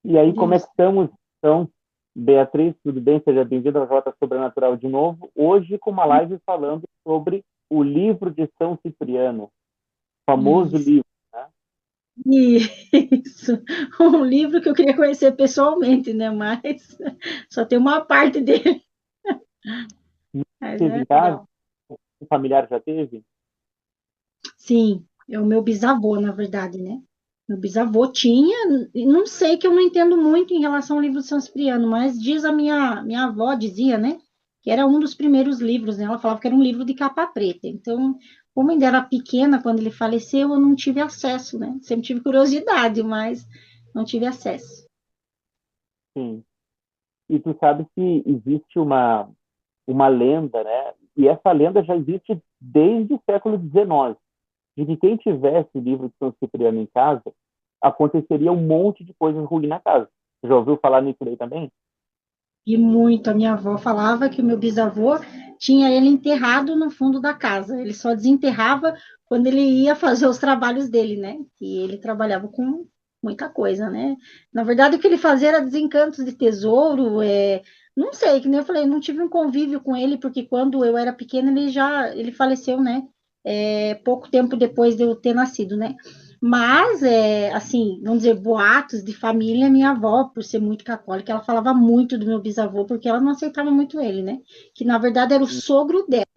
E aí, como é Deus. que estamos? Então, Beatriz, tudo bem? Seja bem-vinda ao Rota Sobrenatural de novo. Hoje, com uma live falando sobre o livro de São Cipriano, famoso Isso, livro, né? isso. Um livro que eu queria conhecer pessoalmente, né? Mas só tem uma parte dele. Mas Teve é em casa? legal. Um familiar já teve? Sim, é o meu bisavô, na verdade, né? Meu bisavô tinha, não sei que eu não entendo muito em relação ao livro de São Cipriano, mas diz a minha avó, dizia, né? Que era um dos primeiros livros, né? Ela falava que era um livro de capa preta. Então, como ainda era pequena quando ele faleceu, eu não tive acesso, né? Sempre tive curiosidade, mas não tive acesso. Sim. E tu sabe que existe uma lenda, né? E essa lenda já existe desde o século XIX, de que quem tivesse o livro de São Cipriano em casa, aconteceria um monte de coisas ruins na casa. Já ouviu falar nisso aí também? E muito, a minha avó falava que o meu bisavô tinha ele enterrado no fundo da casa. Ele só desenterrava quando ele ia fazer os trabalhos dele, né? E ele trabalhava com muita coisa, né? Na verdade, o que ele fazia era desencantos de tesouro, não sei, que nem eu falei, não tive um convívio com ele, porque quando eu era pequena ele faleceu, né? Pouco tempo depois de eu ter nascido, né? Mas, assim, vamos dizer, boatos de família, minha avó, por ser muito católica, ela falava muito do meu bisavô, porque ela não aceitava muito ele, né? Que, na verdade, era o sogro dela,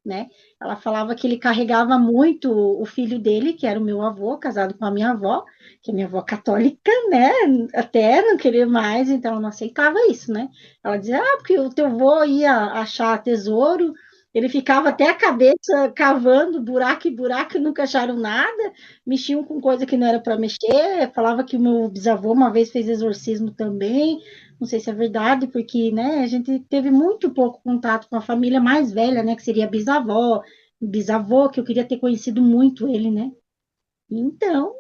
né? Ela falava que ele carregava muito o filho dele, que era o meu avô, casado com a minha avó, que a minha avó católica, né? Até não queria mais, então ela não aceitava isso, né? Ela dizia, porque o teu avô ia achar tesouro, ele ficava até a cabeça cavando buraco e buraco e nunca acharam nada, mexiam com coisa que não era para mexer, falava que o meu bisavô uma vez fez exorcismo também, não sei se é verdade, porque, né, a gente teve muito pouco contato com a família mais velha, né, que seria a bisavó, bisavô, que eu queria ter conhecido muito ele, né? Então,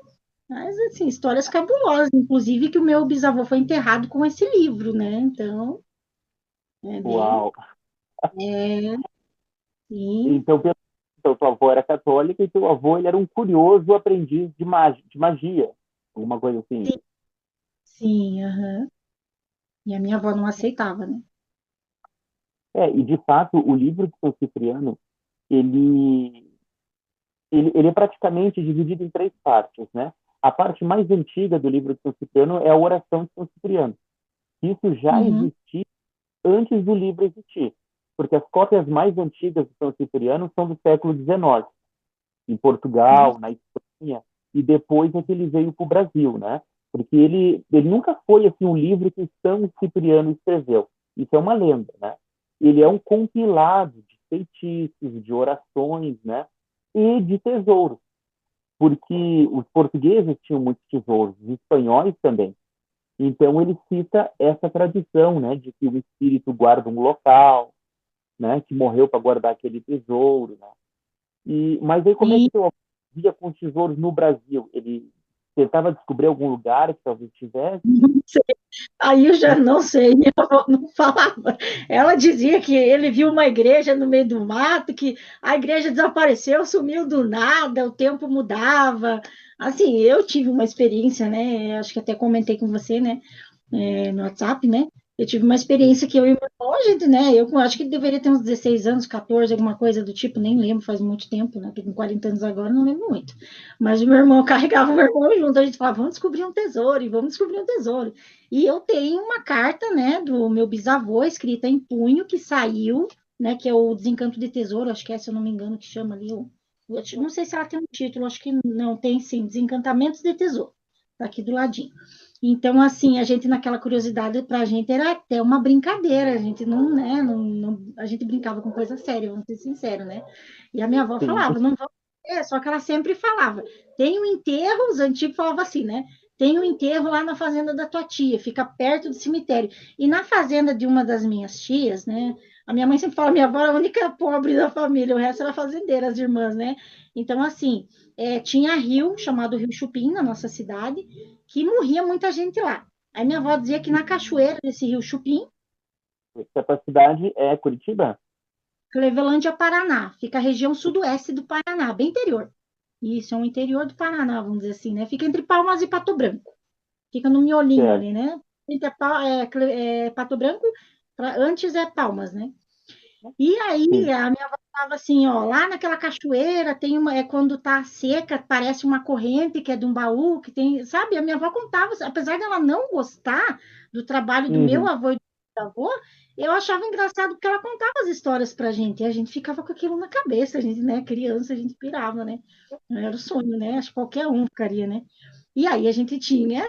mas assim, histórias cabulosas, inclusive que o meu bisavô foi enterrado com esse livro, né? Então, é bem, Uau! é, sim, Então, então, tua avó era católica e teu avô ele era um curioso aprendiz de magia, alguma coisa assim. sim, sim, aham. E a minha avó não aceitava, né? E de fato, o livro de São Cipriano, ele, ele é praticamente dividido em três partes, né? A parte mais antiga do livro de São Cipriano é a oração de São Cipriano. Isso já Uhum, existia antes do livro existir, porque as cópias mais antigas de São Cipriano são do século XIX, em Portugal, nossa, na Espanha, e depois é que ele veio para o Brasil, né? Porque ele nunca foi assim um livro que São Cipriano escreveu. Isso é uma lenda, né? Ele é um compilado de feitiços, de orações, né? E de tesouros, porque os portugueses tinham muitos tesouros, os espanhóis também. Então ele cita essa tradição, né, de que o espírito guarda um local, né, que morreu para guardar aquele tesouro, né? Mas aí como é que sim. teu avô via com tesouros no Brasil? Ele tentava descobrir algum lugar que talvez tivesse? Aí eu já não sei, minha avó não falava. Ela dizia que ele viu uma igreja no meio do mato, que a igreja desapareceu, sumiu do nada, o tempo mudava. Assim, eu tive uma experiência, né? Acho que até comentei com você, né? No WhatsApp, né? Eu tive uma experiência que eu e meu irmão, a gente, né? Eu acho que deveria ter uns 16 anos, 14, alguma coisa do tipo, nem lembro, faz muito tempo, né? Tô com 40 anos agora, não lembro muito. Mas o meu irmão carregava o meu irmão junto, a gente falava, vamos descobrir um tesouro, e vamos descobrir um tesouro. E eu tenho uma carta, né, do meu bisavô, escrita em punho, que saiu, né, que é o Desencanto de Tesouro, acho que é, se eu não me engano, que chama ali, não sei se ela tem um título, acho que não, tem sim, Desencantamentos de Tesouro, tá aqui do ladinho. Então, assim, a gente, naquela curiosidade, pra gente era até uma brincadeira, a gente não, né, a gente brincava com coisa séria, vamos ser sinceros, né? E a minha avó Sim. falava, não vamos só que ela sempre falava, tem um enterro, os antigos falavam assim, né? Tem um enterro lá na fazenda da tua tia, fica perto do cemitério. E na fazenda de uma das minhas tias, né? A minha mãe sempre fala, minha avó era a única pobre da família, o resto era fazendeira, as irmãs, né? Então, assim, tinha rio, chamado Rio Chupim, na nossa cidade, que morria muita gente lá. Aí minha avó dizia que na cachoeira desse Rio Chupim, Essa cidade é Curitiba? Clevelândia, Paraná, fica a região sudoeste do Paraná, bem interior. Isso, é um interior do Paraná, vamos dizer assim, né? Fica entre Palmas e Pato Branco. Fica no miolinho certo. ali, né? Entre Pato Branco, antes é Palmas, né? E aí, Sim. a minha avó falava assim, ó, lá naquela cachoeira tem uma, quando tá seca, parece uma corrente que é de um baú, que tem, sabe? A minha avó contava, apesar dela não gostar do trabalho do meu Uhum. avô e do meu avô, eu achava engraçado porque ela contava as histórias pra gente, e a gente ficava com aquilo na cabeça, a gente, né, criança, a gente pirava, né? Era o sonho, né? Acho que qualquer um ficaria, né? E aí a gente tinha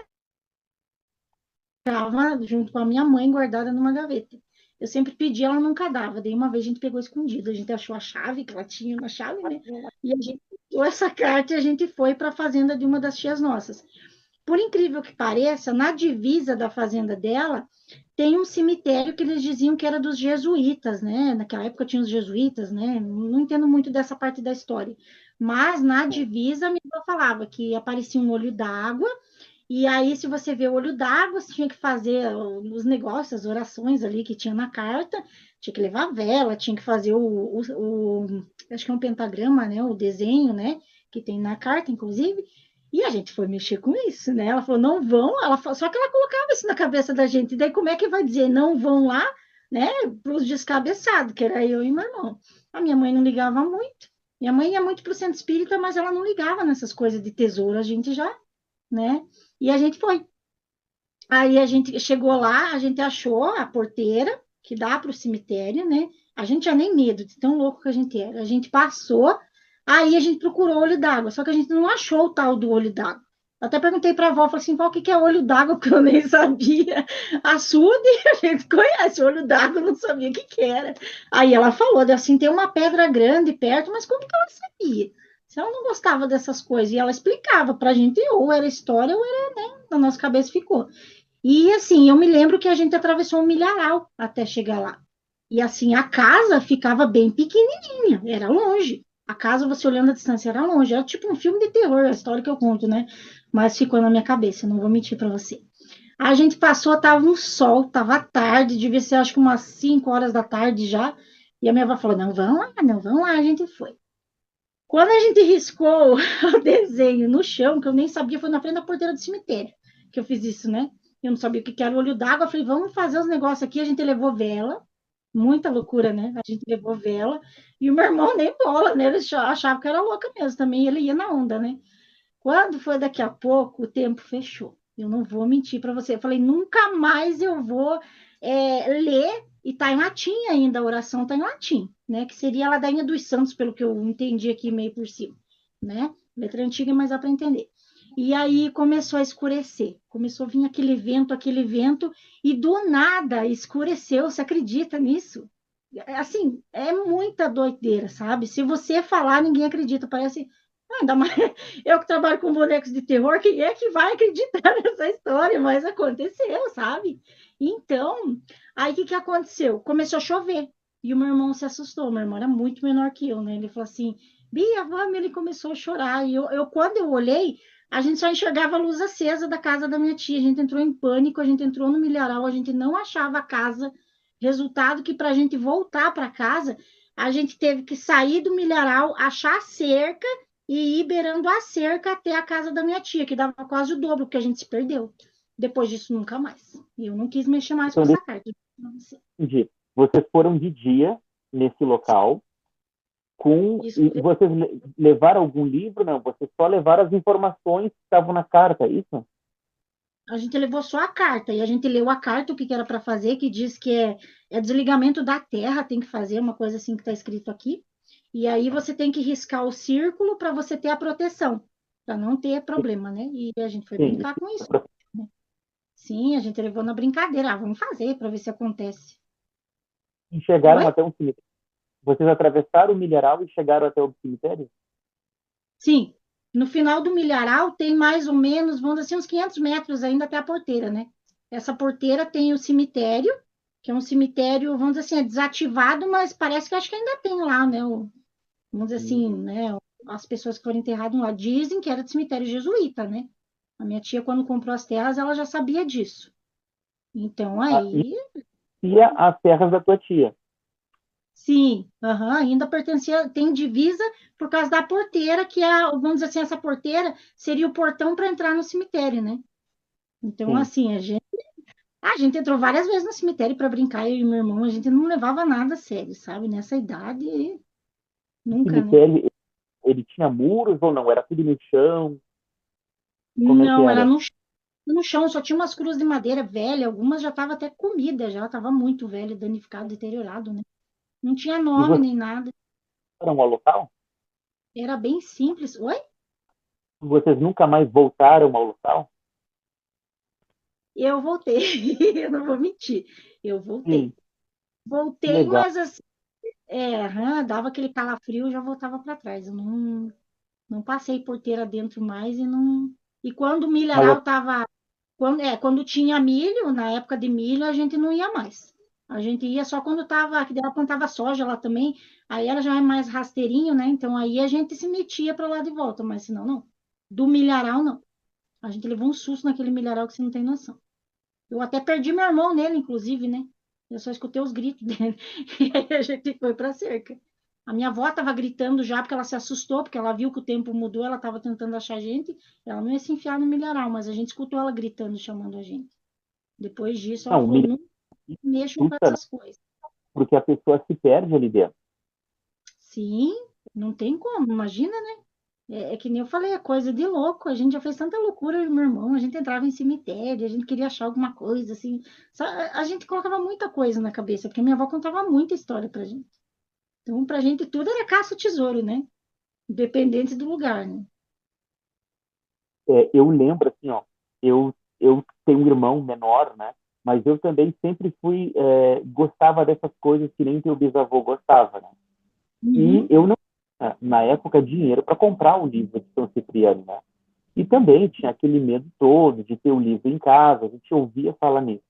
estava junto com a minha mãe guardada numa gaveta. Eu sempre pedi, ela nunca dava. Daí uma vez a gente pegou escondido, a gente achou a chave, que ela tinha uma chave, né? E a gente pegou essa carta e a gente foi para a fazenda de uma das tias nossas. Por incrível que pareça, na divisa da fazenda dela, tem um cemitério que eles diziam que era dos jesuítas, né? Naquela época tinha os jesuítas, né? Não entendo muito dessa parte da história. Mas na divisa, a minha avó falava que aparecia um olho d'água e aí, se você vê o olho d'água, você tinha que fazer os negócios, as orações ali que tinha na carta, tinha que levar vela, tinha que fazer acho que é um pentagrama, né? O desenho, né? Que tem na carta, inclusive. E a gente foi mexer com isso, né? Ela falou, não vão, só que ela colocava isso na cabeça da gente. E daí, como é que vai dizer, não vão lá, né? Para os descabeçados, que era eu e meu irmão. A minha mãe não ligava muito. Minha mãe ia muito para o centro espírita, mas ela não ligava nessas coisas de tesouro, a gente já, né? E a gente foi. Aí a gente chegou lá, a gente achou a porteira que dá para o cemitério, né? A gente tinha nem medo de tão louco que a gente era. A gente passou, aí a gente procurou olho d'água, só que a gente não achou o tal do olho d'água. Até perguntei para a avó, falei assim, vó, o que é olho d'água? Porque eu nem sabia. Açude, a gente conhece, olho d'água, eu não sabia o que era. Aí ela falou, assim, tem uma pedra grande perto, mas como que ela sabia? Se ela não gostava dessas coisas, e ela explicava para a gente, ou era história, ou era, né, na nossa cabeça ficou. E assim, eu me lembro que a gente atravessou um milharal até chegar lá. E assim, a casa ficava bem pequenininha, era longe. A casa, você olhando a distância, era longe. Era tipo um filme de terror, a história que eu conto, né? Mas ficou na minha cabeça, não vou mentir para você. A gente passou, tava um sol, tava tarde, devia ser acho que umas 5 horas da tarde já. E a minha avó falou: não, vão lá, não, vão lá. A gente foi. Quando a gente riscou o desenho no chão, que eu nem sabia, foi na frente da porteira do cemitério que eu fiz isso, né? Eu não sabia o que era o olho d'água. Eu falei, vamos fazer os negócios aqui. A gente levou vela, muita loucura, né? A gente levou vela. E o meu irmão nem bola, né? Ele achava que era louca mesmo também. Ele ia na onda, né? Quando foi daqui a pouco, o tempo fechou. Eu não vou mentir para você. Eu falei, nunca mais eu vou ler, e está em latim ainda, a oração está em latim, né? Que seria a ladainha dos santos, pelo que eu entendi aqui meio por cima, né? Letra antiga, mas dá para entender. E aí começou a escurecer, começou a vir aquele vento, e do nada escureceu. Você acredita nisso? Assim, é muita doideira, sabe? Se você falar, ninguém acredita. Parece. Ainda mais eu que trabalho com bonecos de terror, quem é que vai acreditar nessa história? Mas aconteceu, sabe? Então, aí o que, que aconteceu? Começou a chover. E o meu irmão se assustou. Meu irmão era muito menor que eu, né? Ele falou assim: Bia, vamos. Ele começou a chorar. E quando eu olhei, a gente só enxergava a luz acesa da casa da minha tia. A gente entrou em pânico, a gente entrou no milharal, a gente não achava a casa. Resultado que para a gente voltar para casa, a gente teve que sair do milharal, achar a cerca e ir beirando a cerca até a casa da minha tia, que dava quase o dobro, porque a gente se perdeu. Depois disso, nunca mais. E eu não quis mexer mais com Então, essa carta. entendi. Vocês foram de dia nesse local, Isso. e vocês levaram algum livro? Não, vocês só levaram as informações que estavam na carta, é isso? A gente levou só a carta, e a gente leu a carta, o que era para fazer, que diz que é desligamento da terra, tem que fazer uma coisa assim que está escrito aqui. E aí você tem que riscar o círculo para você ter a proteção, para não ter problema, né? E a gente foi Sim. brincar com isso, né? Sim, a gente levou na brincadeira. Ah, vamos fazer para ver se acontece. E chegaram Oi? até um cemitério. Vocês atravessaram o milharal e chegaram até o cemitério? Sim. No final do milharal tem mais ou menos, vamos dizer assim, uns 500 metros ainda até a porteira, né? Essa porteira tem o cemitério, que é um cemitério, vamos dizer assim, é desativado, mas parece que acho que ainda tem lá, né? Vamos dizer assim, Hum. né? As pessoas que foram enterradas lá dizem que era de cemitério jesuíta, né? A minha tia, quando comprou as terras, ela já sabia disso. Então, Ah, aí, e as terras da tua tia. sim, aham, ainda pertencia, tem divisa por causa da porteira, que é, vamos dizer assim, essa porteira seria o portão para entrar no cemitério, né? Então, sim. assim, a gente entrou várias vezes no cemitério para brincar, eu e meu irmão, a gente não levava nada a sério, sabe? Nessa idade, O nunca, né? cemitério, ele tinha muros ou não? Era tudo no chão? Como é que Não, era era? no chão, só tinha umas cruzes de madeira velha, algumas já estavam até comida, já estava muito velho, danificado, deteriorado, né? Não tinha E nome vocês nem nada, foram ao local? era bem simples. Oi? Vocês nunca mais voltaram ao local? Eu voltei, eu não vou mentir, eu voltei. Sim, que Voltei, legal. mas assim, dava aquele calafrio, eu já voltava para trás. Eu não passei porteira dentro mais e não. E quando o Mas milharal estava. Quando tinha milho, na época de milho, a gente não ia mais. A gente ia só quando estava, que dela plantava soja lá também, aí ela já é mais rasteirinho, né? Então aí a gente se metia para lá de volta, mas senão não. Do milharal, não. A gente levou um susto naquele milharal que você não tem noção. Eu até perdi meu irmão nele, inclusive, né? Eu só escutei os gritos dele. E aí a gente foi para a cerca. A minha avó estava gritando já porque ela se assustou, porque ela viu que o tempo mudou, ela estava tentando achar a gente. Ela não ia se enfiar no milharal, mas a gente escutou ela gritando, chamando a gente. Depois disso, ela não, falou: me não mexam com assusta, né? essas coisas. Porque a pessoa se perde ali dentro. Sim, não tem como, imagina, né? É que nem eu falei, é coisa de louco. A gente já fez tanta loucura, eu e meu irmão. A gente entrava em cemitério, a gente queria achar alguma coisa, assim. A gente colocava muita coisa na cabeça, porque minha avó contava muita história pra gente. Então, pra gente, tudo era caça ao tesouro, né? Independente do lugar, né? Eu lembro, assim, ó, eu tenho um irmão menor, né? Mas eu também sempre fui, gostava dessas coisas que nem teu bisavô gostava, né? E Uhum, eu não tinha, na época, dinheiro para comprar o livro de São Cipriano, né? E também tinha aquele medo todo de ter o livro em casa, a gente ouvia falar nisso.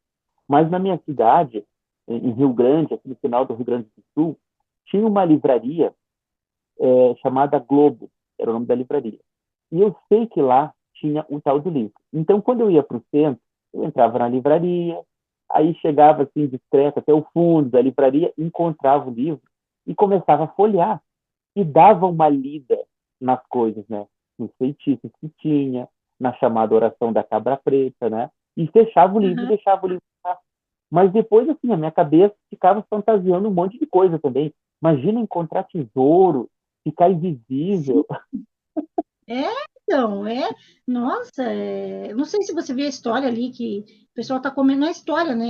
Mas na minha cidade, em Rio Grande, aqui no final do Rio Grande do Sul, tinha uma livraria chamada Globo, era o nome da livraria. E eu sei que lá tinha um tal do livro. Então, quando eu ia para o centro, eu entrava na livraria, aí chegava assim discreto até o fundo da livraria, encontrava o livro e começava a folhear e dava uma lida nas coisas, né? Nos feitiços que tinha, na chamada oração da cabra preta, né? E fechava o livro e uhum. deixava o livro lá. Mas depois, assim, a minha cabeça ficava fantasiando um monte de coisa também. Imagina encontrar tesouro, ficar Sim, invisível. é, então, nossa, não sei se você viu a história ali, que o pessoal está comendo, não é história, né,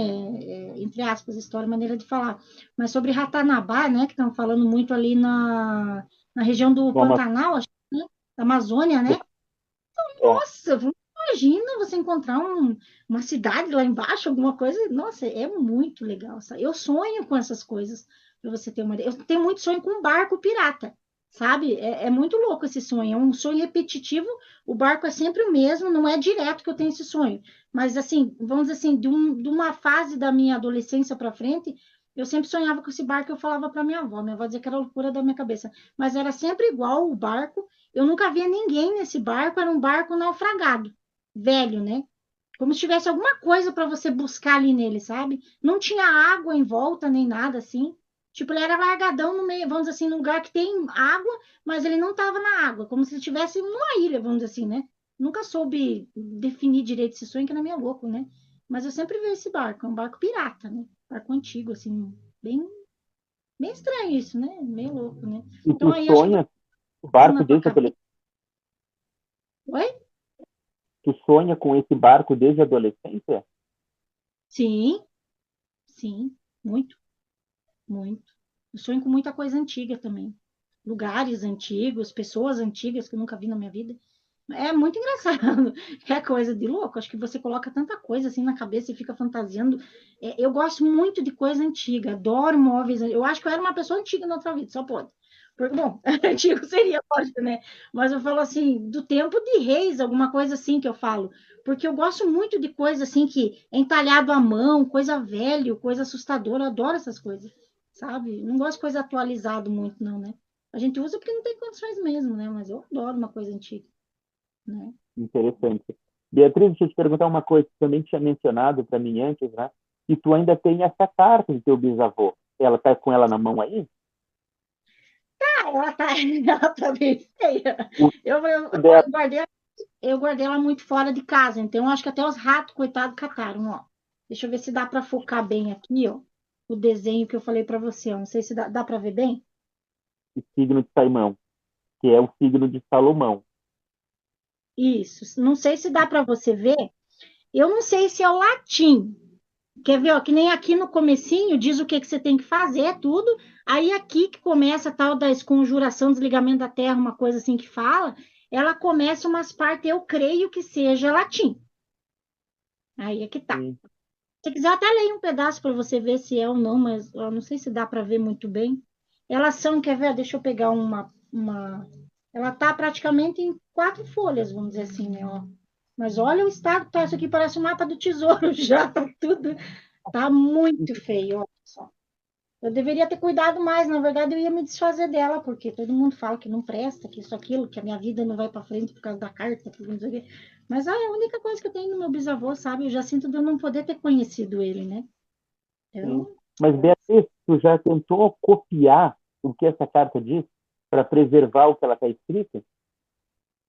entre aspas, história, maneira de falar, mas sobre Ratanabá, né, que estão falando muito ali na região do Uma, Pantanal, acho, que, né, da Amazônia, né, é, nossa, imagina você encontrar uma cidade lá embaixo, alguma coisa, nossa, é muito legal, sabe? Eu sonho com essas coisas, para você ter uma ideia. Eu tenho muito sonho com um barco pirata, sabe? É muito louco esse sonho, é um sonho repetitivo, o barco é sempre o mesmo, não é direto que eu tenho esse sonho, mas assim, vamos dizer assim, de uma fase da minha adolescência para frente, eu sempre sonhava com esse barco, eu falava para minha avó dizia que era loucura da minha cabeça, mas era sempre igual o barco, eu nunca via ninguém nesse barco, era um barco naufragado, velho, né? Como se tivesse alguma coisa para você buscar ali nele, sabe? Não tinha água em volta nem nada assim. Tipo, ele era largadão no meio, vamos dizer assim, num lugar que tem água, mas ele não estava na água, como se ele estivesse numa ilha, vamos dizer assim, né? Nunca soube definir direito esse sonho, que era meio louco, né? Mas eu sempre vi esse barco, é um barco pirata, né? Barco antigo, assim, bem, bem estranho isso, né? Meio louco, né? e Então tu aí acho que sonha o coisa barco na tua desde cabeça. adolescente. Oi? Tu sonha com esse barco desde a adolescência? Sim, sim, muito, muito. Eu sonho com muita coisa antiga também. Lugares antigos, pessoas antigas que eu nunca vi na minha vida. É muito engraçado. É coisa de louco. Acho que você coloca tanta coisa assim na cabeça e fica fantasiando. Eu gosto muito de coisa antiga. Adoro móveis. Eu acho que eu era uma pessoa antiga na outra vida, só pode. Porque, bom, antigo seria, lógico, né? Mas eu falo assim, do tempo de reis, alguma coisa assim que eu falo. Porque eu gosto muito de coisa assim que é entalhado à mão, coisa velha, coisa assustadora. Eu adoro essas coisas, sabe? Não gosto de coisa atualizada muito, não, né? A gente usa porque não tem condições mesmo, né? Mas eu adoro uma coisa antiga, né? Interessante. Beatriz, deixa eu te perguntar uma coisa. Tu também tinha mencionado para mim antes, né? E tu ainda tem essa carta do teu bisavô. Ela tá com ela na mão aí? Ah, ela tá, ela tá bem feia. O Eu dela, guardei, eu guardei ela muito fora de casa, então eu acho que até os ratos, coitados, cataram, ó. Deixa eu ver se dá para focar bem aqui, ó, o desenho que eu falei para você, ó. Não sei se dá para ver bem. O signo de Saimão, que é o signo de Salomão. Isso. Não sei se dá para você ver. Eu não sei se é o latim. Quer ver, ó, que nem aqui no comecinho diz o que que você tem que fazer, tudo. Aí aqui que começa a tal da esconjuração, desligamento da terra, uma coisa assim que fala, ela começa umas partes, eu creio que seja latim. Aí é que tá. Sim. Se quiser, até leio um pedaço para você ver se é ou não, mas eu não sei se dá para ver muito bem. Elas são, quer ver? Deixa eu pegar uma. Ela tá praticamente em 4 folhas, vamos dizer assim, né? Ó. Mas olha o estado, tá? Isso aqui parece um mapa do tesouro já, tá tudo. Tá muito feio, olha só. Eu deveria ter cuidado mais, na verdade eu ia me desfazer dela, porque todo mundo fala que não presta, que isso, aquilo, que a minha vida não vai para frente por causa da carta, que não sei o quê. Mas é a única coisa que eu tenho no meu bisavô, sabe? Eu já sinto de eu não poder ter conhecido ele, né? Sim. Então, Mas, Beatriz, tu já tentou copiar o que essa carta diz para preservar o que ela está escrita?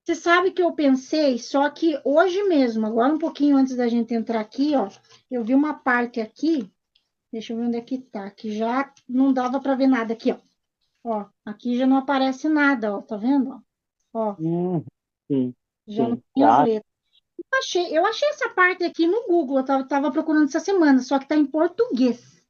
você sabe que eu pensei, só que hoje mesmo, agora um pouquinho antes da gente entrar aqui, ó, eu vi uma parte aqui, deixa eu ver onde é que tá, que já não dava para ver nada aqui, ó. Ó, aqui já não aparece nada, ó, tá vendo? Ó, Sim, já não sim. tem as Ah, letras. Eu achei essa parte aqui no Google, eu tava procurando essa semana, só que tá em português.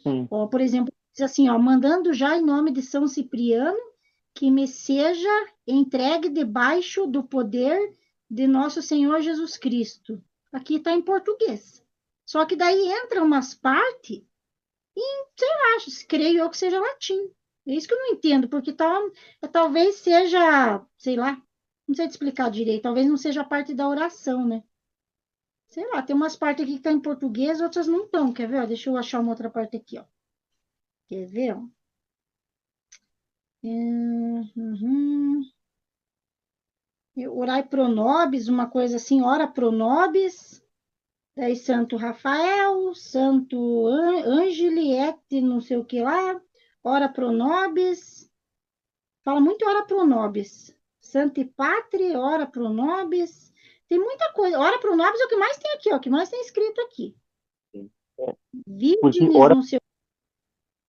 sim. Ó, por exemplo, diz assim, ó, mandando já em nome de São Cipriano, que me seja entregue debaixo do poder de nosso Senhor Jesus Cristo. Aqui está em português. Só que daí entra umas partes e, sei lá, creio eu que seja latim. É isso que eu não entendo, porque talvez seja, sei lá, não sei te explicar direito, talvez não seja a parte da oração, né? Sei lá, tem umas partes aqui que estão em português, outras não estão. Quer ver? Ó, deixa eu achar uma outra parte aqui, ó. Quer ver? Ó? Uhum. Orai pro nobis, uma coisa assim, ora pro nobis, daí Santo Rafael, Santo Ângeli, et não sei o que lá, ora pro nobis, fala muito ora pro nobis, Santi Pátria, ora pro nobis, tem muita coisa, ora pro nobis é o que mais tem aqui, ó, o que mais tem escrito aqui, Sim. É, porque Virgens, ora, não sei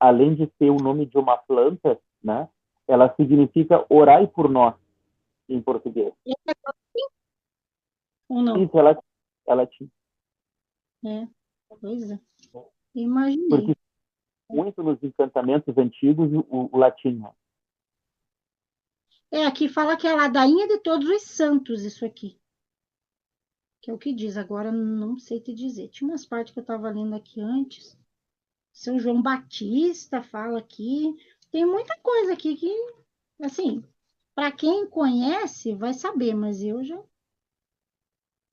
além de ser o nome de uma planta, né, ela significa orai por nós, em português. o que, ou não, Isso, ela tinha. é, pois é, imaginei. Porque muito nos encantamentos antigos o latim. Né? É, aqui fala que é a ladainha de todos os santos, isso aqui. Que é o que diz, agora não sei te dizer. Tinha umas partes que eu estava lendo aqui antes. São João Batista fala aqui. Tem muita coisa aqui que, assim, para quem conhece, vai saber, mas eu já.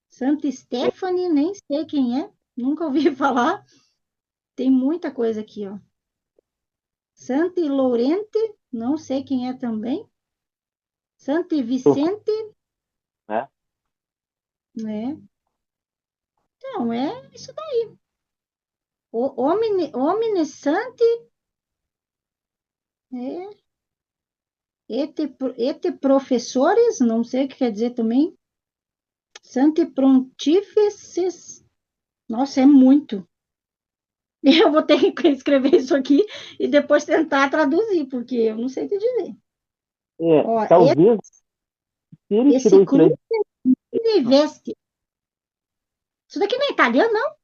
Santa É, Stephanie, nem sei quem é, nunca ouvi falar. Tem muita coisa aqui, ó. Santa Laurente, não sei quem é também. Santa Vicente, né? né? Então, é isso daí. Omne Santi, é. Et professores, não sei o que quer dizer também. Santi Pontífices. Nossa, é muito. Eu vou ter que escrever isso aqui e depois tentar traduzir, porque eu não sei te dizer. Ó, Talvez, se ele esse tirou isso daí, cruce veste. Isso daqui não é italiano, não?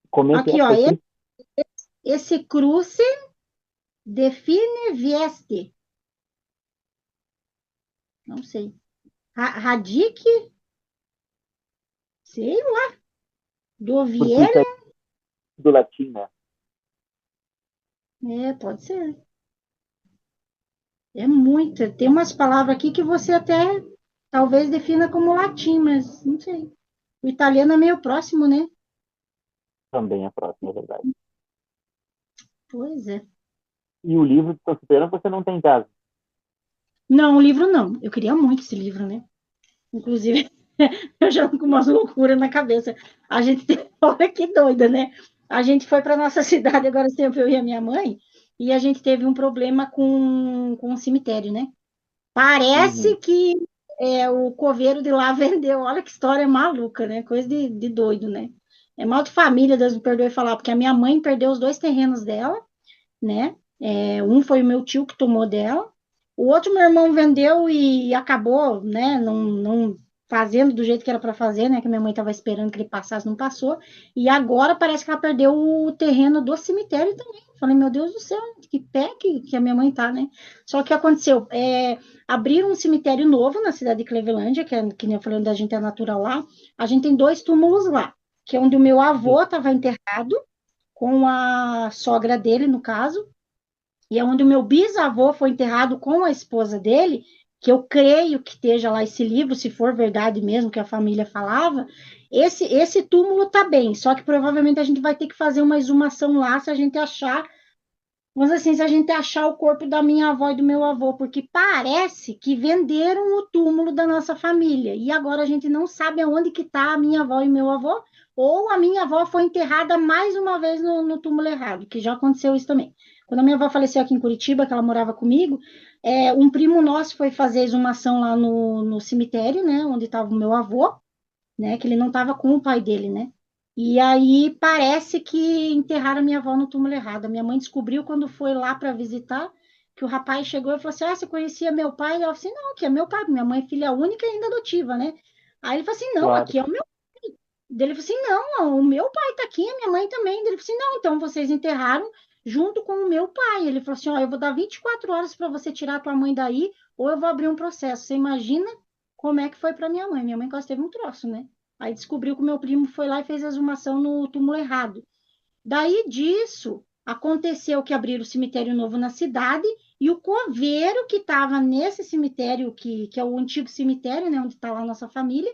comenta Aqui, ó. essa escrita. Esse cruce define veste. Não sei. Radique, sei lá. Porque isso é Doviere, do latim, né? pode ser. É muita. Tem umas palavras aqui que você até talvez defina como latim, mas não sei. O italiano é meio próximo, né? Também é próximo, é verdade. Pois é. E o livro de São Cipriano você não tem em casa. Não, o livro não. Eu queria muito esse livro, né? Inclusive, eu já tô com umas loucuras na cabeça. A gente tem. Olha que doida, né? A gente foi para nossa cidade agora sempre eu e a minha mãe, e a gente teve um problema com o cemitério, né? Parece Uhum. que o coveiro de lá vendeu. Olha que história maluca, né? Coisa de doido, né? É mal de família, Deus me perdoe falar, porque a minha mãe perdeu os 2 terrenos dela, né? Um foi o meu tio que tomou dela, o outro meu irmão vendeu e acabou, né? Não fazendo do jeito que era para fazer, né? Que minha mãe estava esperando que ele passasse, não passou. E agora parece que ela perdeu o terreno do cemitério também. Falei, meu Deus do céu, que pé que a minha mãe tá, né? Só que aconteceu, abriram um cemitério novo na cidade de Clevelândia, que nem eu falei, onde a gente é natural lá. A gente tem 2 túmulos lá, que é onde o meu avô estava enterrado, com a sogra dele, no caso, e é onde o meu bisavô foi enterrado com a esposa dele, que eu creio que esteja lá esse livro, se for verdade mesmo que a família falava. Esse túmulo está bem, só que provavelmente a gente vai ter que fazer uma exumação lá se a gente achar, mas assim, se a gente achar o corpo da minha avó e do meu avô, porque parece que venderam o túmulo da nossa família, e agora a gente não sabe aonde que está a minha avó e meu avô, ou a minha avó foi enterrada mais uma vez no túmulo errado, que já aconteceu isso também. Quando a minha avó faleceu aqui em Curitiba, que ela morava comigo, um primo nosso foi fazer exumação lá no cemitério, né, onde estava o meu avô, né? Que ele não estava com o pai dele, né? E aí parece que enterraram a minha avó no túmulo errado. A minha mãe descobriu quando foi lá para visitar que o rapaz chegou e falou assim: Ah, você conhecia meu pai? Ela falou assim: Não, que é meu pai, minha mãe é filha única e ainda adotiva, né? Aí ele falou assim: Não, Claro. aqui é o meu. Ele falou assim: Não, o meu pai tá aqui, a minha mãe também. Ele falou assim: Não, então vocês enterraram junto com o meu pai. Ele falou assim: Ó, eu vou dar 24 horas para você tirar a tua mãe daí, ou eu vou abrir um processo. Você imagina como é que foi para minha mãe? Minha mãe quase teve um troço, né? Aí descobriu que o meu primo foi lá e fez a exumação no túmulo errado. Daí disso, aconteceu que abriram o cemitério novo na cidade e o coveiro que estava nesse cemitério, que é o antigo cemitério, né, onde está lá a nossa família,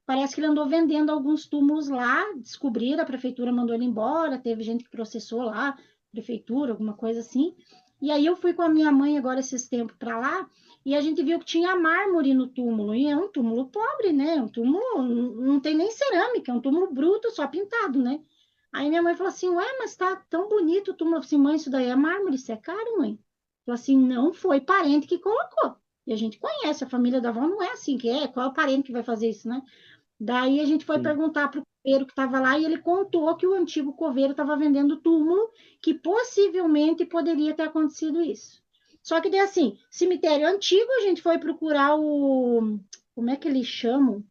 parece que ele andou vendendo alguns túmulos lá, descobriram, a prefeitura mandou ele embora, teve gente que processou lá, prefeitura, alguma coisa assim. E aí eu fui com a minha mãe agora esses tempos para lá, e a gente viu que tinha mármore no túmulo, e é um túmulo pobre, né? Um túmulo, não tem nem cerâmica, é um túmulo bruto, só pintado, né? Aí minha mãe falou assim, ué, mas tá tão bonito o túmulo. Eu falei assim, mãe, isso daí é mármore, isso é caro, mãe? Falou assim, não foi parente que colocou. E a gente conhece, a família da avó não é assim, que qual é o parente que vai fazer isso, né? Daí a gente foi Sim. perguntar para o coveiro que estava lá e ele contou que o antigo coveiro estava vendendo túmulo, que possivelmente poderia ter acontecido isso. Só que daí assim, cemitério antigo, a gente foi procurar como é que eles chamam?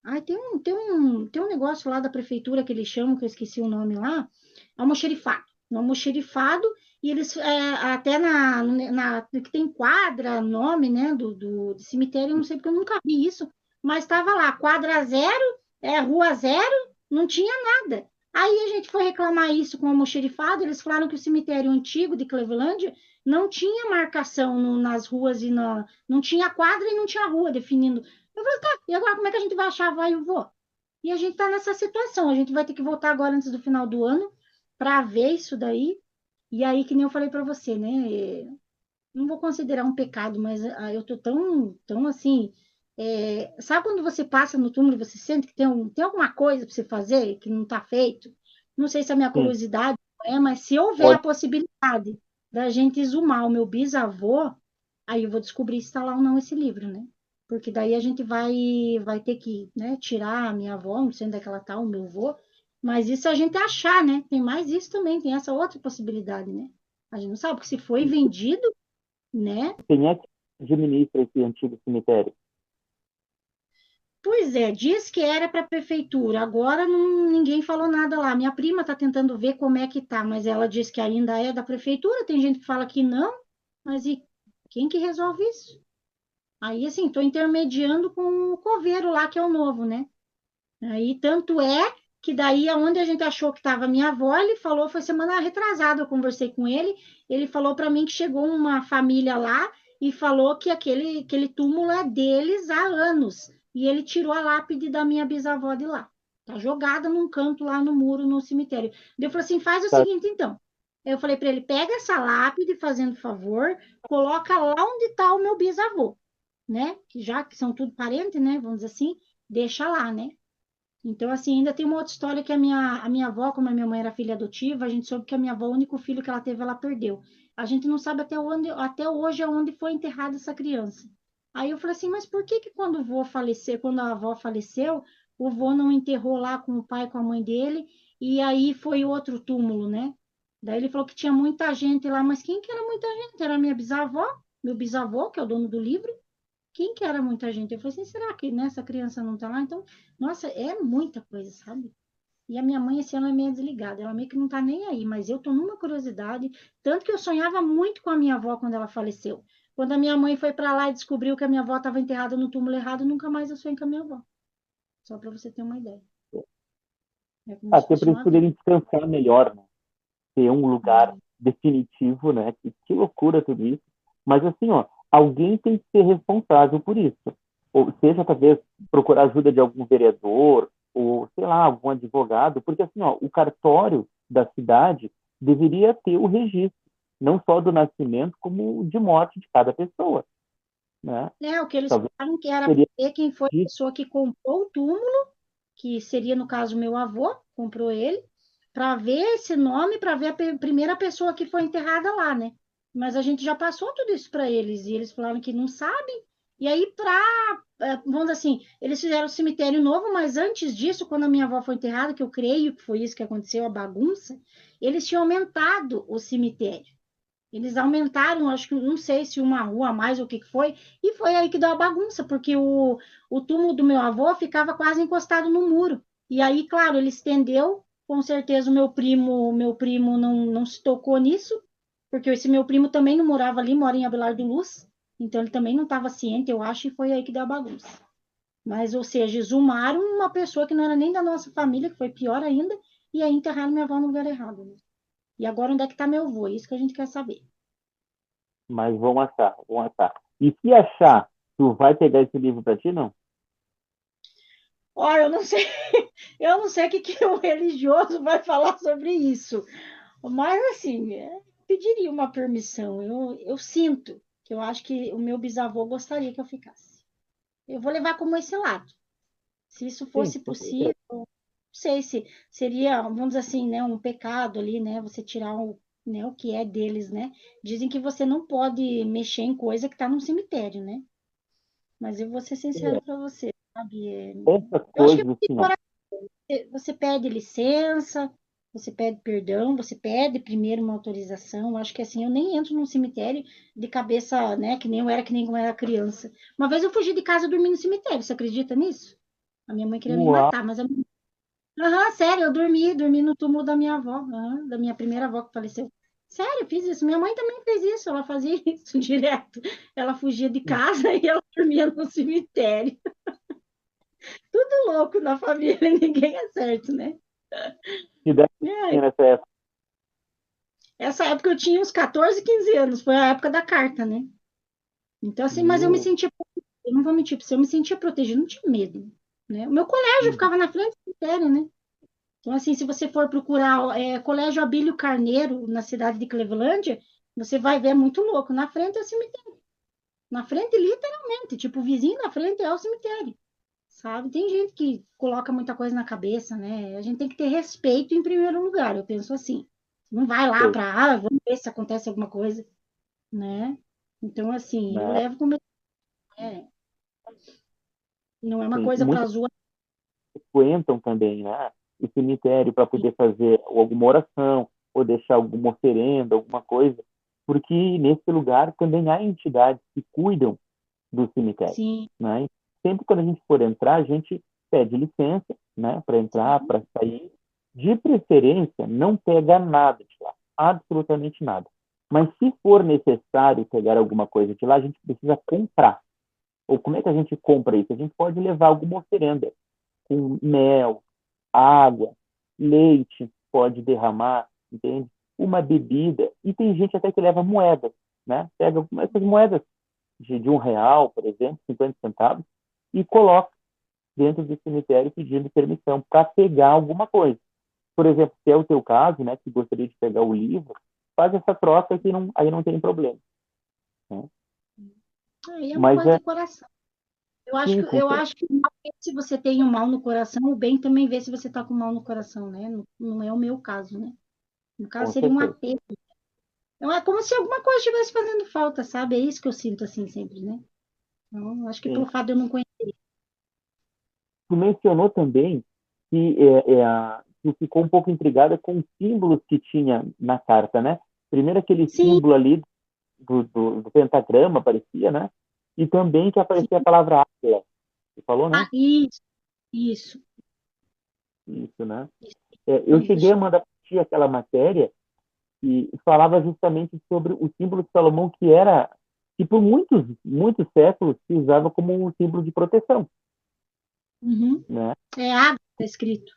Ai, tem um negócio lá da prefeitura que eles chamam, que eu esqueci o nome lá, almoxerifado. No almoxerifado, e eles, até que tem quadra, nome, né, do cemitério, eu não sei porque eu nunca vi isso, mas estava lá, quadra zero, rua zero, não tinha nada. Aí a gente foi reclamar isso com o almoxerifado, eles falaram que o cemitério antigo de Clevelândia não tinha marcação nas ruas não tinha quadra e não tinha rua definindo. Eu falei, tá, e agora como é que a gente vai achar a avó e o vô? E a gente tá nessa situação, a gente vai ter que voltar agora antes do final do ano para ver isso daí. E aí, que nem eu falei para você, né? Não vou considerar um pecado, mas eu tô tão assim. Sabe quando você passa no túmulo e você sente que tem alguma coisa para você fazer que não está feito? Não sei se é a minha Sim. curiosidade mas se houver a Pode. possibilidade da gente exumar o meu bisavô, aí eu vou descobrir se está lá ou não esse livro, né? Porque daí a gente vai ter que, né, tirar a minha avó, não sei onde é que ela está, o meu avô, mas isso a gente achar, né? Tem mais isso também, tem essa outra possibilidade, né? A gente não sabe, porque se foi vendido, né? Quem é que administra esse antigo cemitério? Pois é, diz que era para a prefeitura, agora ninguém falou nada lá. Minha prima está tentando ver como é que tá, mas ela diz que ainda é da prefeitura, tem gente que fala que não, mas e quem que resolve isso? Aí, assim, estou intermediando com o coveiro lá, que é o novo, né? Aí, tanto é que daí, aonde a gente achou que estava minha avó, ele falou, foi semana retrasada, eu conversei com ele falou para mim que chegou uma família lá e falou que aquele túmulo é deles há anos. E ele tirou a lápide da minha bisavó de lá. Tá jogada num canto lá no muro, no cemitério. Daí eu falei assim, faz o Tá. seguinte, então. Eu falei para ele, pega essa lápide, fazendo favor, coloca lá onde está o meu bisavô, né? Que já que são tudo parente, né? Vamos dizer assim, deixa lá, né? Então, assim, ainda tem uma outra história que a minha avó, como a minha mãe era filha adotiva, a gente soube que a minha avó, o único filho que ela teve, ela perdeu. A gente não sabe até hoje, aonde foi enterrada essa criança. Aí eu falei assim, mas por que que quando o vô faleceu, quando a avó faleceu, o vô não enterrou lá com o pai, com a mãe dele, e aí foi outro túmulo, né? Daí ele falou que tinha muita gente lá, mas quem que era muita gente? Era a minha bisavó, meu bisavô, que é o dono do livro, quem que era muita gente? Eu falei assim, será que nessa criança não tá lá? Então, nossa, é muita coisa, sabe? E a minha mãe esse ano é meio desligada, ela meio que não tá nem aí, mas eu tô numa curiosidade, tanto que eu sonhava muito com a minha avó quando ela faleceu. Quando a minha mãe foi para lá e descobriu que a minha avó estava enterrada no túmulo errado, nunca mais eu sonhei com a minha avó. Só para você ter uma ideia. É como se Até fosse para um eles aviso. poderem descansar melhor, né? Ter um lugar Hum. definitivo, né? Que loucura tudo isso. Mas assim, ó, alguém tem que ser responsável por isso. Ou seja, talvez procurar ajuda de algum vereador, ou sei lá, algum advogado, porque assim, ó, o cartório da cidade deveria ter o registro, não só do nascimento, como de morte de cada pessoa, né? É, o que eles Talvez falaram que era seria ver quem foi a isso. pessoa que comprou o túmulo, que seria, no caso, meu avô, comprou ele, para ver esse nome, para ver a primeira pessoa que foi enterrada lá, né? Mas a gente já passou tudo isso para eles, e eles falaram que não sabem. E aí, vamos dizer assim, eles fizeram o cemitério novo, mas antes disso, quando a minha avó foi enterrada, que eu creio que foi isso que aconteceu, a bagunça, eles tinham aumentado o cemitério. Eles aumentaram, acho que não sei se uma rua a mais ou o que foi, e foi aí que deu a bagunça, porque o túmulo do meu avô ficava quase encostado no muro. E aí, claro, ele estendeu, com certeza o meu primo não se tocou nisso, porque esse meu primo também não morava ali, mora em Abelardo Luz, então ele também não estava ciente, eu acho, e foi aí que deu a bagunça. Mas, ou seja, exumaram uma pessoa que não era nem da nossa família, que foi pior ainda, e aí enterraram minha avó no lugar errado, né? E agora onde é que está meu avô? É isso que a gente quer saber. Mas vão achar, vão achar. E se achar, tu vai pegar esse livro para ti, não? Olha, eu não sei, eu não sei o que, que o religioso vai falar sobre isso, mas assim, pediria uma permissão. Eu sinto que eu acho que o meu bisavô gostaria que eu ficasse. Eu vou levar como esse lado. Se isso Sim, fosse com possível, certeza. não sei se seria, vamos dizer assim, né, um pecado ali, né, você tirar né, o que é deles, né? Dizem que você não pode mexer em coisa que está num cemitério, né? Mas eu vou ser sincero para você, sabe? Essas Eu acho que coisas, assim, ó, você pede licença, você pede perdão, você pede primeiro uma autorização. Eu acho que assim, eu nem entro num cemitério de cabeça, né, que nem quando eu era criança. Uma vez eu fugi de casa e dormi no cemitério, você acredita nisso? A minha mãe queria me uau, matar, mas aham, sério, eu dormi no túmulo da minha avó, aham, da minha primeira avó que faleceu. Sério, eu fiz isso. Minha mãe também fez isso, ela fazia isso direto. Ela fugia de casa e ela dormia no cemitério. Tudo louco na família, ninguém é certo, né? que idade você É, tinha nessa época? essa época eu tinha uns 14, 15 anos, foi a época da carta, né? Então, assim, mas eu me Meu, sentia, eu não vou mentir pra você, eu me sentia protegida, não tinha medo, né? O meu colégio ficava na frente do cemitério, né? Então, assim, se você for procurar Colégio Abílio Carneiro, na cidade de Clevelândia, você vai ver muito louco. Na frente é o cemitério. Na frente, literalmente, tipo, o vizinho na frente é o cemitério, sabe? Tem gente que coloca muita coisa na cabeça, né? A gente tem que ter respeito em primeiro lugar, eu penso assim. Não vai lá sei, para, vamos ver se acontece alguma coisa, né? Então, assim, eu né? levo como. É, não é uma Sim, coisa para muitos zoar. frequentam também, né? O cemitério para poder fazer alguma oração ou deixar alguma oferenda, alguma coisa, porque nesse lugar também há entidades que cuidam do cemitério, Sim, né? E sempre quando a gente for entrar, a gente pede licença, né, para entrar, sim, para sair. De preferência, não pega nada de lá, absolutamente nada. Mas se for necessário pegar alguma coisa de lá, a gente precisa comprar. Ou como é que a gente compra isso? A gente pode levar alguma oferenda, com mel, água, leite, pode derramar, entende? Uma bebida. E tem gente até que leva moedas, né? Pega essas moedas de R$ 1, por exemplo, 50 centavos, e coloca dentro do cemitério pedindo permissão para pegar alguma coisa. Por exemplo, se é o teu caso, né, que gostaria de pegar o livro, faz essa troca que não, aí não tem problema. Né? aí é uma Mas coisa é do coração. Sim, com Eu certeza. acho que o mal vê se você tem um mal no coração, o bem também vê se você está com mal no coração, né? Não, não é o meu caso, né? No caso, Com seria um certeza. apego. Então, é como se alguma coisa estivesse fazendo falta, sabe? É isso que eu sinto assim sempre, né? Então, acho que Sim. pelo fato de eu não conhecer. Tu mencionou também que tu ficou um pouco intrigada com os símbolos que tinha na carta, né? Primeiro aquele Sim, símbolo ali do pentagrama aparecia, né? E também que aparecia a sim. palavra águia. Você falou, né? Ah, isso, Isso, né? isso, Eu isso. cheguei a mandar para ti aquela matéria e falava justamente sobre o símbolo de Salomão, que por muitos séculos se usava como um símbolo de proteção, Uhum. né? É água, tá escrito.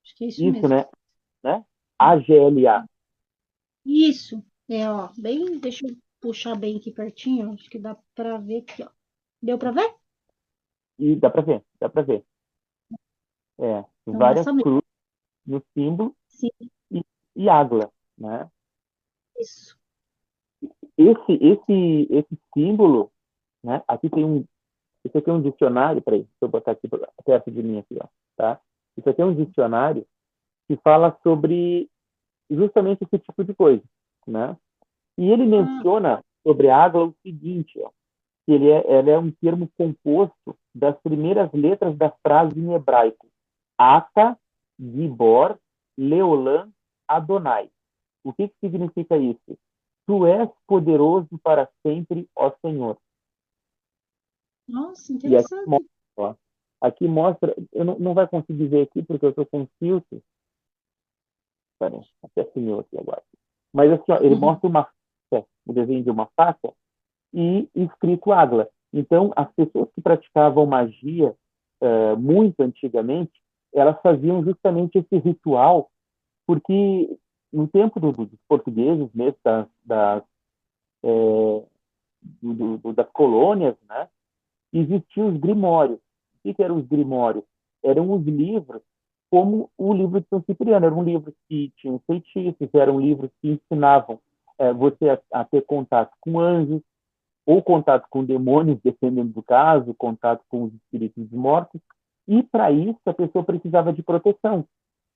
Acho que é isso Isso, mesmo. né? AGLA. Isso. É, ó, bem, deixa eu puxar bem aqui pertinho, acho que dá para ver aqui, ó. Deu para ver? E dá para ver. Então, Várias essa mesmo. cruzes no símbolo Sim, e, e águia, né? isso. Esse símbolo, né? Esse aqui é um dicionário, peraí, deixa eu botar aqui perto de mim aqui, ó, tá? Isso aqui é um dicionário que fala sobre justamente esse tipo de coisa, né? E ele Ah, menciona sobre a água o seguinte, ó, que ela é um termo composto das primeiras letras da frase em hebraico: Ata, Gibor, Leolam, Adonai. O que significa isso? Tu és poderoso para sempre, ó Senhor. nossa, E aqui interessante. mostra, ó, eu não vai conseguir ver aqui porque eu estou com filtro. Peraí, até sumiu aqui agora. Mas assim, ó, ele Uhum. mostra uma faca, o desenho de uma faca e escrito Água. Então, as pessoas que praticavam magia muito antigamente, elas faziam justamente esse ritual, porque no tempo dos portugueses, mesmo das colônias, né, existiam os grimórios. O que eram os grimórios? Eram os livros, como o livro de São Cipriano. Eram livros que tinham feitiços, eram livros que ensinavam você a ter contato com anjos, ou contato com demônios, dependendo do caso, contato com os espíritos mortos. E para isso a pessoa precisava de proteção.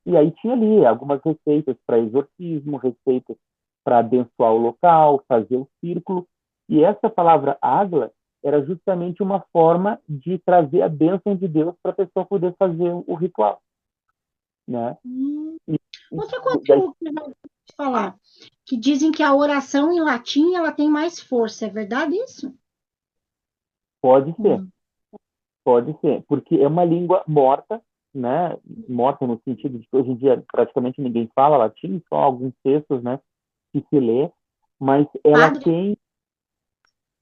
E aí tinha ali algumas receitas para exorcismo, receitas para abençoar o local, fazer o círculo. E essa palavra água era justamente uma forma de trazer a bênção de Deus para a pessoa poder fazer o ritual, né? Hum. E, Outra coisa que daí eu queria te falar, que dizem que a oração em latim ela tem mais força, é verdade isso? pode ser, Hum. pode ser, porque é uma língua morta, né? Morta no sentido de que hoje em dia praticamente ninguém fala latim, só alguns textos, né, que se lê, mas ela Padre? tem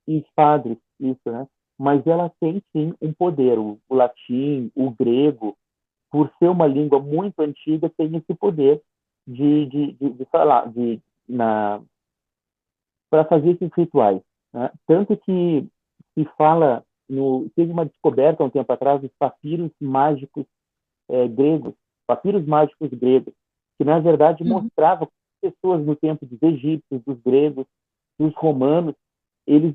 e padres, isso, né? Mas ela tem sim um poder. O latim, o grego, por ser uma língua muito antiga, tem esse poder de falar, para fazer esses rituais. Né? Tanto que se fala, teve uma descoberta há um tempo atrás dos papiros mágicos gregos, papiros mágicos gregos, que na verdade Uhum. mostrava que pessoas no tempo dos egípcios, dos gregos, dos romanos, eles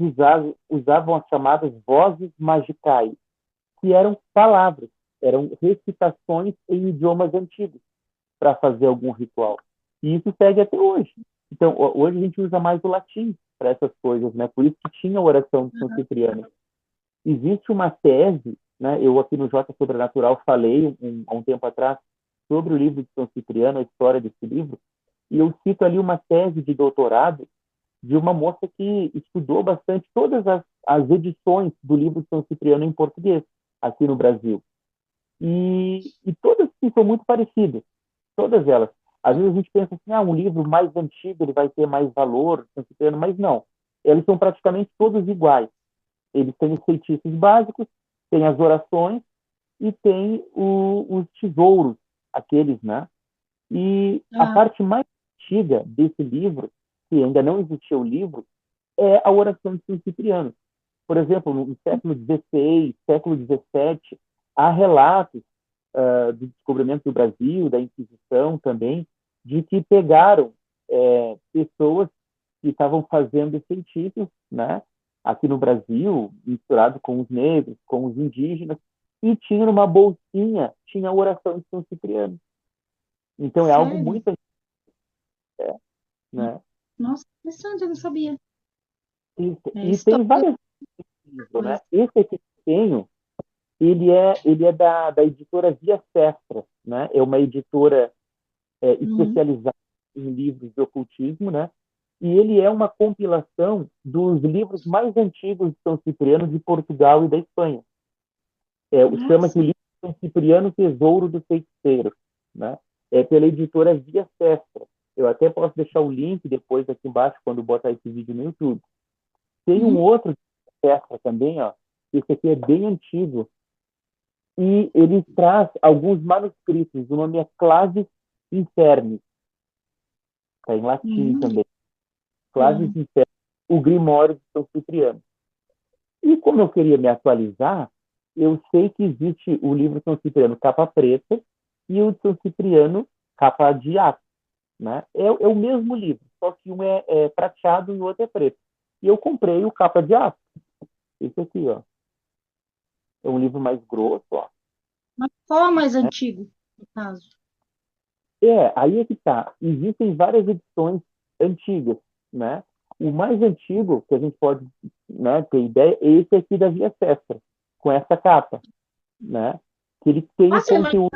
usavam as chamadas vozes magicais, que eram palavras, eram recitações em idiomas antigos para fazer algum ritual. E isso segue até hoje. Então, hoje a gente usa mais o latim para essas coisas, né? Por isso que tinha a oração de São Cipriano. Existe uma tese, né? Eu aqui no J Sobrenatural falei há um tempo atrás sobre o livro de São Cipriano, a história desse livro, e eu cito ali uma tese de doutorado de uma moça que estudou bastante todas as edições do livro de São Cipriano em português, aqui no Brasil. E todas sim, são muito parecidas, todas elas. Às vezes a gente pensa assim, um livro mais antigo ele vai ter mais valor, São Cipriano, mas não. Eles são praticamente todos iguais. Eles têm os feitiços básicos, têm as orações e tem os tesouros, aqueles, né? E a Ah, parte mais antiga desse livro, que ainda não existia o livro, é a oração de São Cipriano. Por exemplo, no século XVI, século XVII, há relatos do descobrimento do Brasil, da Inquisição também, de que pegaram pessoas que estavam fazendo feitiços, né? aqui no Brasil, misturado com os negros, com os indígenas, e tinha numa bolsinha, tinha a oração de São Cipriano. Então é algo Sério? muito antigo, né? Nossa, interessante, eu não sabia. E, É e história tem vários da livros, né? coisa. Esse aqui que eu tenho, ele é da editora Via Sestra, né? É uma editora Uhum. especializada em livros de ocultismo, né? E ele é uma compilação dos livros mais antigos de São Cipriano de Portugal e da Espanha. Chama-se o Nossa. livro de São Cipriano, Tesouro do Feiticeiro, né? É pela editora Via Sestra. Eu até posso deixar o link depois aqui embaixo, quando botar esse vídeo no YouTube. Tem um Uhum. outro de Via Sestra também, ó. Esse aqui é bem antigo, e ele traz alguns manuscritos. O nome é Clavis Infernis, está em latim Uhum. também. Clavis Uhum. Infernis, o Grimório de São Cipriano. E como eu queria me atualizar, eu sei que existe o livro São Cipriano capa preta e o de São Cipriano capa de aço, né? É o mesmo livro, só que um é prateado e o outro é preto. E eu comprei o capa de aço. Esse aqui, ó. É um livro mais grosso, ó. Mas qual é o mais Né? antigo, no caso? Aí é que tá. Existem várias edições antigas, né? O mais antigo, que a gente pode, né, ter ideia, é esse aqui da Via Sestra, com essa capa, né? Que ele tem o Nossa, conteúdo.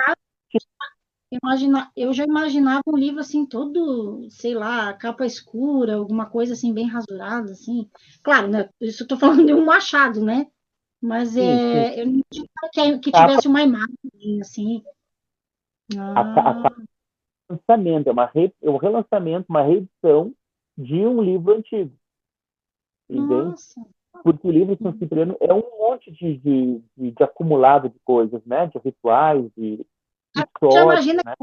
eu já imaginava um livro assim, todo, sei lá, capa escura, alguma coisa assim, bem rasurada, assim. Claro, né? Isso eu tô falando de um machado, né? Mas Sim, sim. eu não imaginava que Capa, tivesse uma imagem, assim. a capa Ah, é um lançamento, é um relançamento, uma reedição de um livro antigo, entende? nossa. Porque o livro de São Cipriano é um monte de acumulado de coisas, né? De rituais, de Já história, imagina né?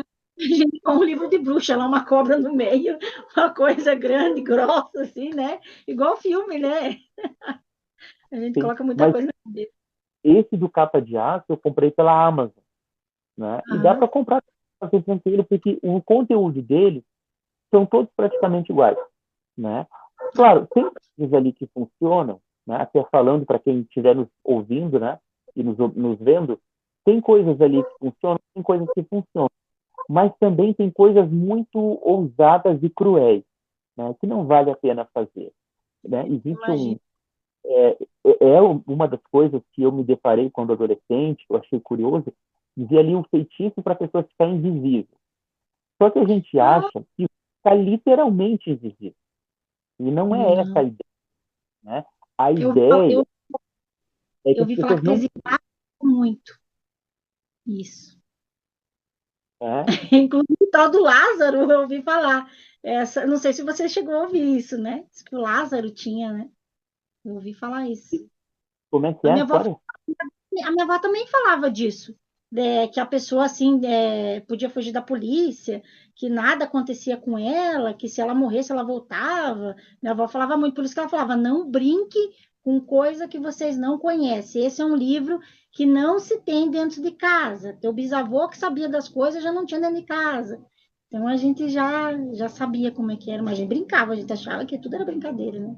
com um livro de bruxa, lá uma cobra no meio, uma coisa grande, grossa, assim, né? Igual filme, né? A gente Tem, coloca muita mas coisa na cabeça. esse do capa de aço eu comprei pela Amazon, né? E dá Aham. para comprar assim, tranquilo, porque o conteúdo dele são todos praticamente iguais, né? Claro, tem coisas ali que funcionam, né? Até falando para quem estiver nos ouvindo, né? E nos vendo, tem coisas ali que funcionam, tem coisas que funcionam, mas também tem coisas muito ousadas e cruéis, né? Que não vale a pena fazer, né? Existe Imagina. é, é uma das coisas que eu me deparei quando adolescente, eu achei curioso, dizia ali o feitiço para a pessoa ficar invisível. Só que a gente Ah, acha que está literalmente invisível. E não é essa a não. ideia, né? A Eu, ideia eu, é eu que as ouvi falar pessoas que não. visitava muito isso. Né? Inclusive o tal do Lázaro, eu ouvi falar. Essa, não sei se você chegou a ouvir isso, né? Diz que o Lázaro tinha, né? Eu ouvi falar isso. Como é que A é a minha avó história? A minha avó também falava disso, que a pessoa assim podia fugir da polícia, que nada acontecia com ela, que se ela morresse ela voltava. Minha avó falava muito, por isso que ela falava: não brinque com coisa que vocês não conhecem. Esse é um livro que não se tem dentro de casa. Teu bisavô que sabia das coisas já não tinha dentro de casa. Então a gente já sabia como é que era, mas a gente brincava, a gente achava que tudo era brincadeira, né?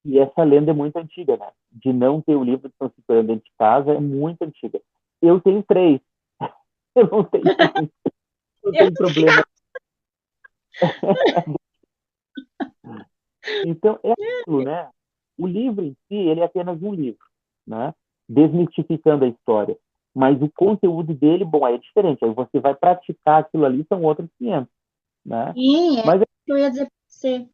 E essa lenda é muito antiga, né? De não ter o livro de São Cipriano dentro de casa é muito antiga. Eu tenho três. Eu não Eu tenho problema. Então, é aquilo, né? O livro em si, ele é apenas um livro, né? Desmistificando a história. Mas o conteúdo dele, bom, aí é diferente. Aí você vai praticar aquilo ali, são outros 500, né? Sim, é o Mas que eu ia dizer para você.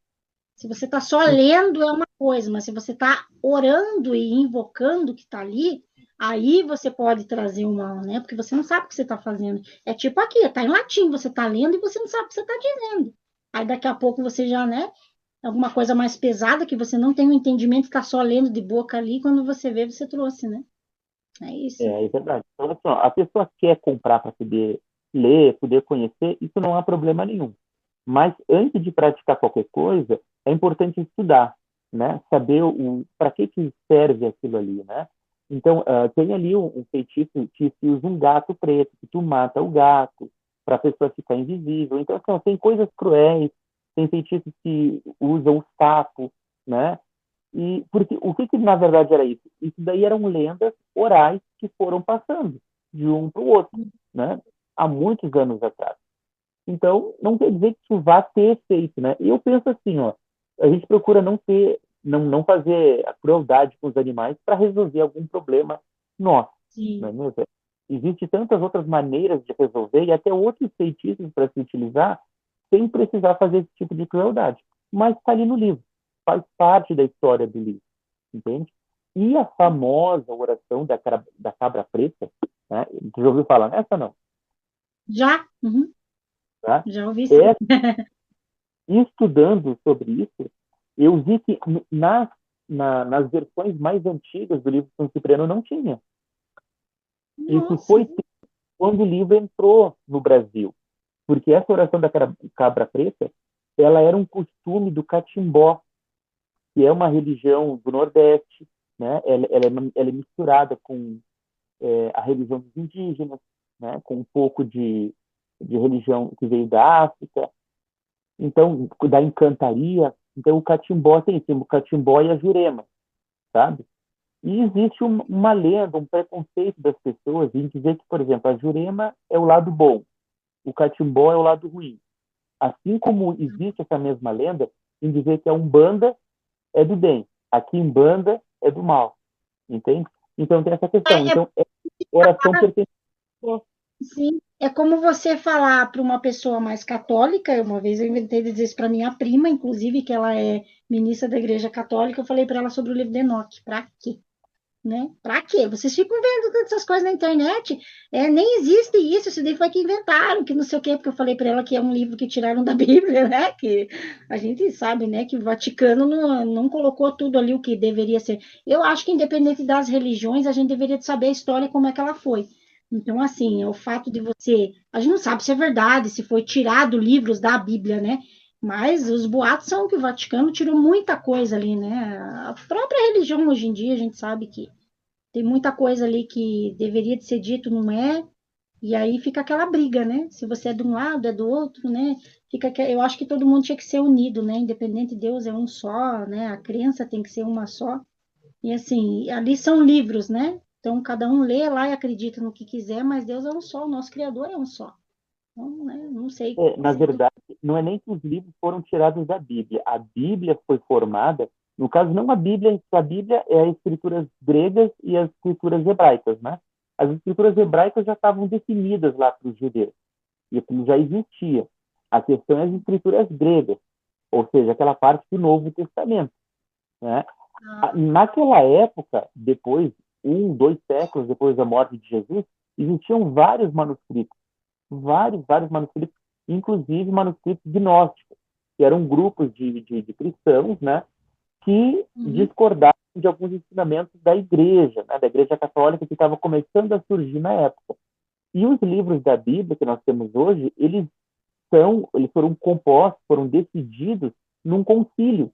Se você está só lendo, é uma coisa, mas se você está orando e invocando o que está ali, aí você pode trazer o mal, né? Porque você não sabe o que você está fazendo. É tipo aqui, está em latim, você está lendo e você não sabe o que você está dizendo. Aí daqui a pouco você já, né? Alguma coisa mais pesada que você não tem um entendimento, está só lendo de boca ali, quando você vê, você trouxe, né? É isso. é verdade. Então, assim, ó, a pessoa quer comprar para poder ler, poder conhecer, isso não há problema nenhum. Mas antes de praticar qualquer coisa, é importante estudar, né? Saber para que serve aquilo ali, né? Então, tem ali um feitiço que se usa um gato preto, que tu mata o gato para a pessoa ficar invisível. Então, assim, ó, tem coisas cruéis, tem feitiços que usam o sapo, né? E porque o que na verdade era isso? Isso daí eram lendas orais que foram passando de um para o outro, né? Há muitos anos atrás. Então, não quer dizer que isso vá ter efeito, né? E eu penso assim, ó, a gente procura não fazer a crueldade com os animais para resolver algum problema nosso, não é Sim. mesmo? Existem tantas outras maneiras de resolver e até outros feitiços para se utilizar sem precisar fazer esse tipo de crueldade. Mas está ali no livro, faz parte da história do livro, entende? E a famosa oração da cabra preta, né? Você já ouviu falar nessa, não? Já? Uhum. Tá? Já ouvi sim. É, estudando sobre isso, eu vi que nas versões mais antigas do livro São Cipriano não tinha. Isso Nossa. foi quando o livro entrou no Brasil, porque essa oração da cabra preta, ela era um costume do catimbó, que é uma religião do Nordeste, né? Ela é misturada com a religião dos indígenas, né? Com um pouco de religião que veio da África, então da encantaria. Então o catimbó tem isso, o catimbó e a jurema, sabe? E existe uma lenda, um preconceito das pessoas em dizer que, por exemplo, a jurema é o lado bom, o catimbó é o lado ruim. Assim como existe essa mesma lenda em dizer que a umbanda é do bem, a quimbanda é do mal, entende? Então tem essa questão. É, Então, oração pertence a sim, é como você falar para uma pessoa mais católica. Uma vez eu inventei de dizer isso para minha prima, inclusive, que ela é ministra da Igreja Católica. Eu falei para ela sobre o livro de Enoque. Para quê? Né? Para quê? Vocês ficam vendo todas essas coisas na internet. Nem existe isso daí foi que inventaram, que não sei o quê, porque eu falei para ela que é um livro que tiraram da Bíblia, né? Que a gente sabe, né, que o Vaticano não colocou tudo ali o que deveria ser. Eu acho que, independente das religiões, a gente deveria saber a história como é que ela foi. Então, assim, é o fato de você. A gente não sabe se é verdade, se foi tirado livros da Bíblia, né? Mas os boatos são que o Vaticano tirou muita coisa ali, né? A própria religião hoje em dia, a gente sabe que tem muita coisa ali que deveria de ser dito, não é? E aí fica aquela briga, né? Se você é de um lado, é do outro, né? Eu acho que todo mundo tinha que ser unido, né? Independente, Deus é um só, né? A crença tem que ser uma só. E assim, ali são livros, né? Então cada um lê lá e acredita no que quiser, mas Deus é um só, o nosso Criador é um só. Então, né? Não sei. na verdade, não é nem que os livros foram tirados da Bíblia. A Bíblia foi formada, no caso, não a Bíblia é as escrituras gregas e as escrituras hebraicas, né? As escrituras hebraicas já estavam definidas lá para os judeus, e aquilo já existia. A questão é as escrituras gregas, ou seja, aquela parte do Novo Testamento, né? Naquela época, depois, 2 séculos depois da morte de Jesus, existiam vários manuscritos, inclusive manuscritos gnósticos, que eram grupos de cristãos, né, que Uhum, discordavam de alguns ensinamentos da igreja, né, da igreja católica que estava começando a surgir na época. E os livros da Bíblia que nós temos hoje, eles foram compostos, foram decididos num concílio,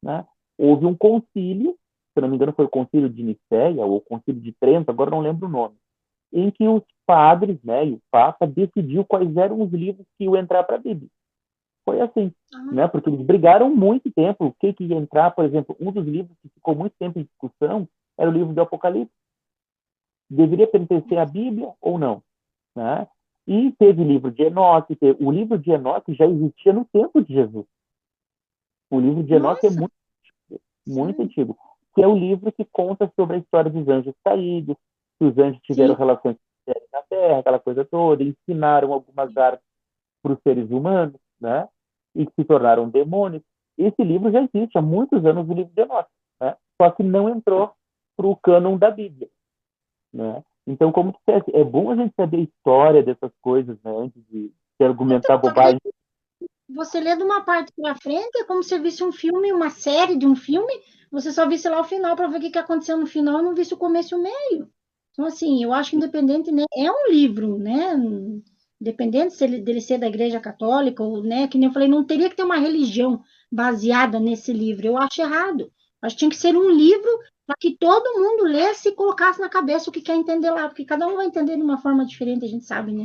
né? Houve um concílio, se não me engano foi o concílio de Nicéia ou o concílio de Trento, agora não lembro o nome, em que os padres, né, e o Papa decidiu quais eram os livros que iam entrar para a Bíblia. Foi assim, né? ah, Porque eles brigaram muito tempo o que ia entrar, por exemplo, um dos livros que ficou muito tempo em discussão era o livro do Apocalipse. Deveria pertencer à Bíblia ou não, né? E teve o livro de Enoque, o livro de Enoque já existia no tempo de Jesus. O livro de Enoque é nossa, muito, muito sério? antigo, que é o livro que conta sobre a história dos anjos caídos, que os anjos tiveram Sim. relações na Terra, aquela coisa toda, ensinaram algumas artes para os seres humanos, né? E que se tornaram demônios. Esse livro já existe há muitos anos, o livro de Enoque, né? Só que não entrou para o cânon da Bíblia, né? Então, como tu disse, é bom a gente saber a história dessas coisas, né? Antes de argumentar bobagem. Você lê de uma parte para frente, é como se visse um filme, uma série de um filme, você só visse lá o final para ver o que aconteceu no final e não visse o começo e o meio. Então, assim, eu acho que independente, né, é um livro, né? Independente se dele ser da Igreja Católica ou, né, que nem eu falei, não teria que ter uma religião baseada nesse livro. Eu acho errado. Acho que tinha que ser um livro para que todo mundo lesse e colocasse na cabeça o que quer entender lá, porque cada um vai entender de uma forma diferente, a gente sabe, né?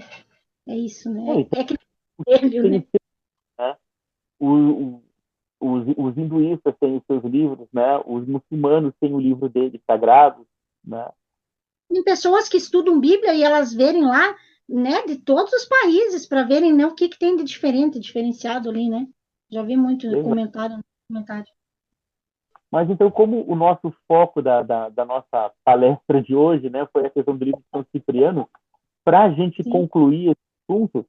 É isso, É, né? isso É que tem ele, o né? seu, né? O, os hinduístas têm os seus livros, né? Os muçulmanos têm o livro deles sagrado, né? Tem pessoas que estudam Bíblia e elas verem lá, né, de todos os países, para verem, né, o que, que tem de diferente, diferenciado ali, né? Já vi muito comentário, comentário. Mas então, como o nosso foco da nossa palestra de hoje, né, foi a questão do livro de São Cipriano, para a gente Sim. concluir esse assunto,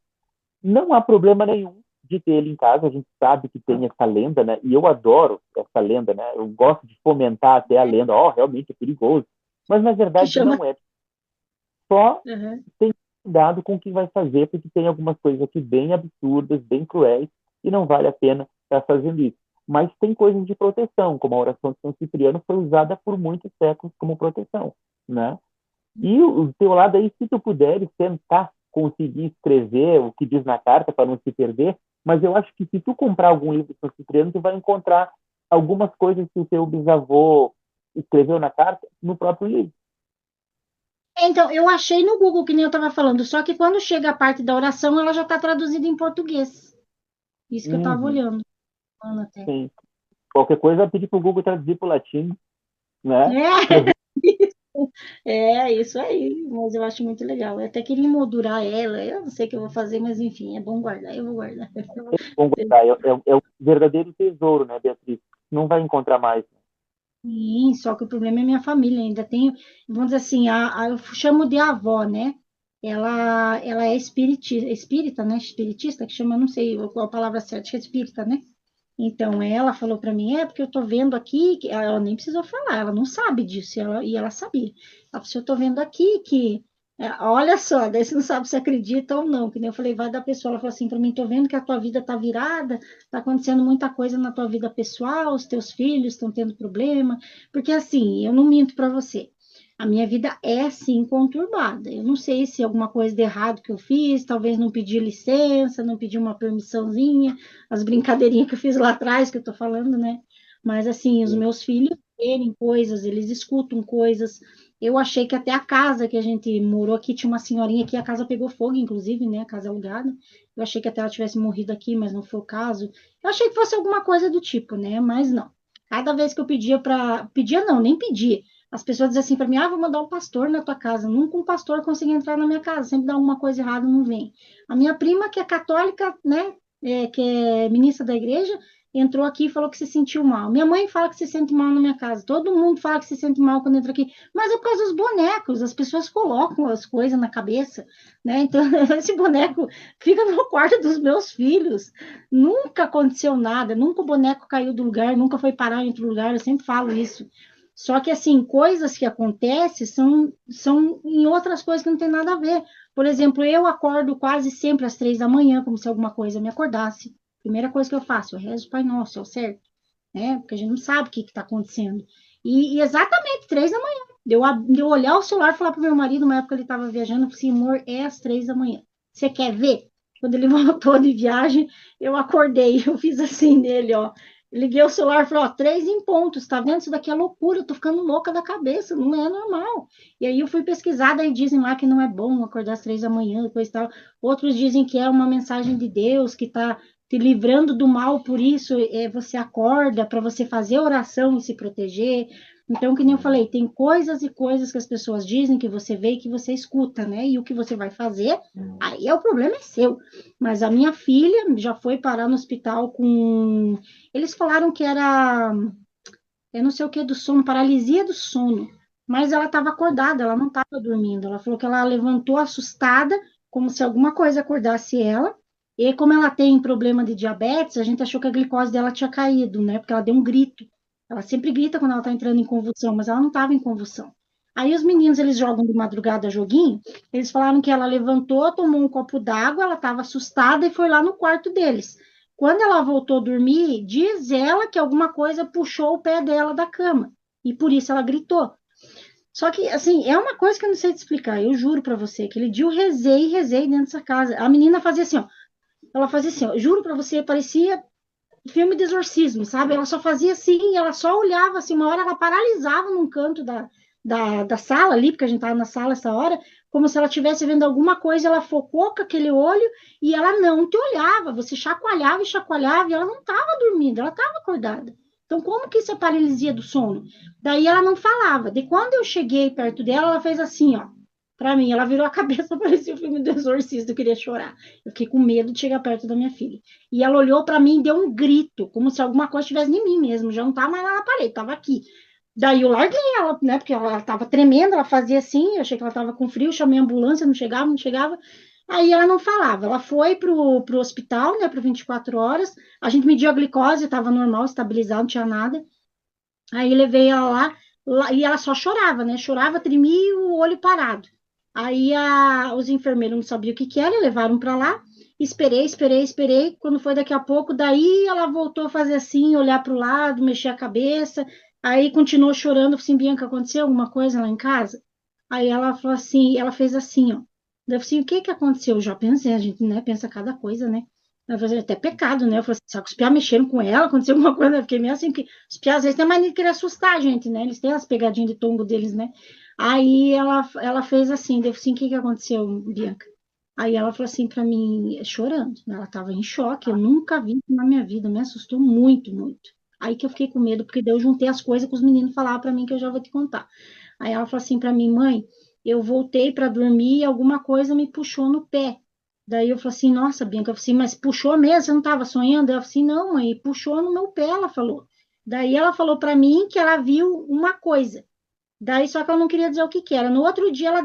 não há problema nenhum de ter ele em casa. A gente sabe que tem essa lenda, né? E eu adoro essa lenda, né? Eu gosto de fomentar até a lenda. Ó, realmente é perigoso. Mas na Que verdade chama. não é. Só Uhum. tem cuidado com o que vai fazer, porque tem algumas coisas aqui bem absurdas, bem cruéis, e não vale a pena estar fazendo isso. Mas tem coisas de proteção, como a oração de São Cipriano foi usada por muitos séculos como proteção, né? E o teu lado aí, se tu puderes tentar conseguir escrever o que diz na carta para não se perder, mas eu acho que se tu comprar algum livro de São Cipriano, tu vai encontrar algumas coisas que o teu bisavô escreveu na carta no próprio livro. Então, eu achei no Google, que nem eu estava falando, só que quando chega a parte da oração, ela já está traduzida em português. Isso que eu estava Uhum, olhando. Até. sim. Qualquer coisa, pedir para o Google traduzir para o latim, né? É, é, isso aí, mas eu acho muito legal. Eu até queria emoldurar ela, eu não sei o que eu vou fazer, mas enfim, é bom guardar, eu vou guardar. Vamos guardar. É o verdadeiro tesouro, né, Beatriz? Não vai encontrar mais. Sim, só que o problema é minha família. Ainda tenho, vamos dizer assim, eu chamo de avó, né? Ela é espírita, né? Espiritista, que chama, não sei qual a palavra certa, acho que é espírita, né? Então, ela falou para mim, porque eu tô vendo aqui, que ela nem precisou falar, ela não sabe disso, e ela sabia. Ela falou, eu tô vendo aqui que, olha só, daí você não sabe se acredita ou não, que nem eu falei, vai da pessoa, ela falou assim para mim, tô vendo que a tua vida tá virada, tá acontecendo muita coisa na tua vida pessoal, os teus filhos estão tendo problema, porque assim, eu não minto para você, a minha vida é sim conturbada. Eu não sei se alguma coisa de errado que eu fiz, talvez não pedi licença, não pedi uma permissãozinha, as brincadeirinhas que eu fiz lá atrás, que eu tô falando, né? Mas assim, os meus filhos verem coisas, eles escutam coisas. Eu achei que até a casa que a gente morou aqui tinha uma senhorinha que a casa pegou fogo, inclusive, né? A casa alugada. Eu achei que até ela tivesse morrido aqui, mas não foi o caso. Eu achei que fosse alguma coisa do tipo, né? Mas não. Cada vez que eu pedia para. Pedia não, nem pedia. As pessoas dizem assim para mim: vou mandar um pastor na tua casa. Nunca um pastor conseguia entrar na minha casa. Sempre dá alguma coisa errada, não vem. A minha prima, que é católica, né? Que é ministra da igreja, entrou aqui e falou que se sentiu mal. Minha mãe fala que se sente mal na minha casa. Todo mundo fala que se sente mal quando entra aqui. Mas é por causa dos bonecos. As pessoas colocam as coisas na cabeça, né? Então, esse boneco fica no quarto dos meus filhos. Nunca aconteceu nada. Nunca o boneco caiu do lugar. Nunca foi parar em outro lugar. Eu sempre falo isso. Só que, assim, coisas que acontecem são em outras coisas que não tem nada a ver. Por exemplo, eu acordo quase sempre às 3 da manhã, como se alguma coisa me acordasse. Primeira coisa que eu faço, eu rezo o Pai Nosso, é o certo, né? Porque a gente não sabe o que está acontecendo. E exatamente 3 da manhã. De eu olhar o celular e falar para o meu marido, uma época ele estava viajando, eu falei assim, amor, é às 3 da manhã. Você quer ver? Quando ele voltou de viagem, eu acordei, eu fiz assim nele, ó. Liguei o celular e falei, ó, 3 em pontos, tá vendo? Isso daqui é loucura, eu tô ficando louca da cabeça, não é normal. E aí eu fui pesquisar, daí dizem lá que não é bom acordar às 3 da manhã, depois tal. Outros dizem que é uma mensagem de Deus que está te livrando do mal, por isso você acorda para você fazer oração e se proteger. Então, que nem eu falei, tem coisas e coisas que as pessoas dizem, que você vê e que você escuta, né? E o que você vai fazer, aí o problema é seu. Mas a minha filha já foi parar no hospital com. Eles falaram que era, eu não sei o que do sono, paralisia do sono. Mas ela estava acordada, ela não estava dormindo. Ela falou que ela levantou assustada, como se alguma coisa acordasse ela. E como ela tem problema de diabetes, a gente achou que a glicose dela tinha caído, né? Porque ela deu um grito. Ela sempre grita quando ela está entrando em convulsão, mas ela não estava em convulsão. Aí os meninos, eles jogam de madrugada joguinho, eles falaram que ela levantou, tomou um copo d'água, ela estava assustada e foi lá no quarto deles. Quando ela voltou a dormir, diz ela que alguma coisa puxou o pé dela da cama e por isso ela gritou. Só que, assim, é uma coisa que eu não sei te explicar. Eu juro pra você, aquele dia eu rezei dentro dessa casa. A menina fazia assim, ó. Ela fazia assim, ó. Eu juro pra você, parecia filme de exorcismo, sabe? Ela só fazia assim, ela só olhava assim. Uma hora ela paralisava num canto da sala ali, porque a gente tava na sala essa hora. como se ela estivesse vendo alguma coisa, ela focou com aquele olho e ela não te olhava, você chacoalhava e ela não estava dormindo, ela estava acordada. Então, como que isso é paralisia do sono? Daí ela não falava. De quando eu cheguei perto dela, ela fez assim, ó, para mim, ela virou a cabeça, parecia o filme do Exorcista, eu queria chorar. Eu fiquei com medo de chegar perto da minha filha. E ela olhou para mim e deu um grito, como se alguma coisa estivesse em mim mesmo, já não estava mais lá na parede, estava aqui. Daí eu larguei ela, né? Porque ela estava tremendo, ela fazia assim, eu achei que ela estava com frio, chamei a ambulância, não chegava, não chegava. Aí ela não falava, ela foi pro hospital, né, para 24 horas. A gente mediu a glicose, estava normal, estabilizado, não tinha nada. Aí levei ela lá, e ela só chorava, né? Chorava, tremia e o olho parado. Aí os enfermeiros não sabiam o que que era, levaram para lá. Esperei. Quando foi daqui a pouco, daí ela voltou a fazer assim, olhar para o lado, mexer a cabeça. Aí continuou chorando. Eu falei assim, Bianca, aconteceu alguma coisa lá em casa? Aí ela falou assim, ela fez assim, ó. Eu falei assim, o que que aconteceu? Eu já pensei, a gente, né, pensa cada coisa, né? Eu falei, até pecado, né? Eu falei assim, será que os piá mexeram com ela? Aconteceu alguma coisa? Eu fiquei meio assim, porque os piá às vezes têm mania de querer assustar a gente, né? Eles têm as pegadinhas de tombo deles, né? Aí ela fez assim, eu falei assim, o que que aconteceu, Bianca? Aí ela falou assim para mim, chorando, né? Ela estava em choque, eu nunca vi isso na minha vida, me assustou muito, muito. Aí que eu fiquei com medo, porque daí eu juntei as coisas que os meninos falavam para mim, que eu já vou te contar. Aí ela falou assim para mim, mãe, eu voltei para dormir e alguma coisa me puxou no pé. Daí eu falei assim, nossa, Bianca, eu falei assim, mas puxou mesmo? Você não estava sonhando? Eu falei assim, não, mãe, puxou no meu pé, ela falou. Daí ela falou para mim que ela viu uma coisa. Daí só que eu não queria dizer o que que era. No outro dia ela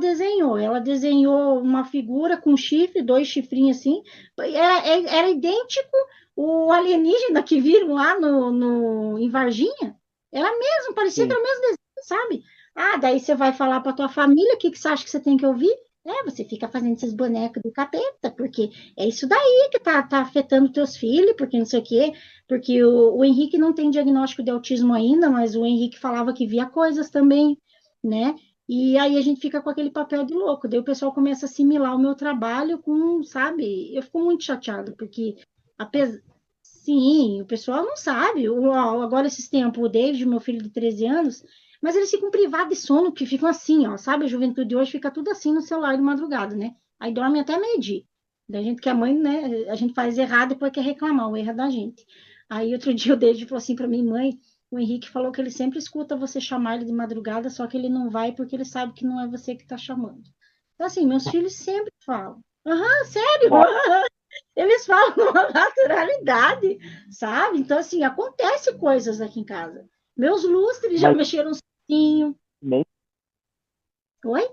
desenhou uma figura com chifre, dois chifrinhos assim. Era idêntico o alienígena que viram lá em Varginha. Era mesmo, parecia que Sim. era o mesmo desenho, sabe? Ah, daí você vai falar para tua família o que que você acha que você tem que ouvir? É, você fica fazendo esses bonecos do capeta, porque é isso daí que tá afetando teus filhos, porque não sei o quê, porque o Henrique não tem diagnóstico de autismo ainda, mas o Henrique falava que via coisas também, né? E aí a gente fica com aquele papel de louco, daí o pessoal começa a assimilar o meu trabalho com, sabe? Eu fico muito chateada, porque apesar. Sim, o pessoal não sabe. Agora, esses tempos, o David, meu filho de 13 anos, mas eles ficam privados de sono, que ficam assim, ó, sabe? A juventude de hoje fica tudo assim no celular de madrugada, né? Aí dorme até meio-dia. Da gente que a mãe, né? A gente faz errado e depois quer reclamar, o erro é da gente. Aí outro dia o David falou assim para mim, mãe, o Henrique falou que ele sempre escuta você chamar ele de madrugada, só que ele não vai porque ele sabe que não é você que está chamando. Então, assim, meus filhos sempre falam. Aham, sério? Ó, Eles falam com uma naturalidade, sabe? Então, assim, acontece coisas aqui em casa. Meus lustres já mas mexeram sozinho. nem Oi?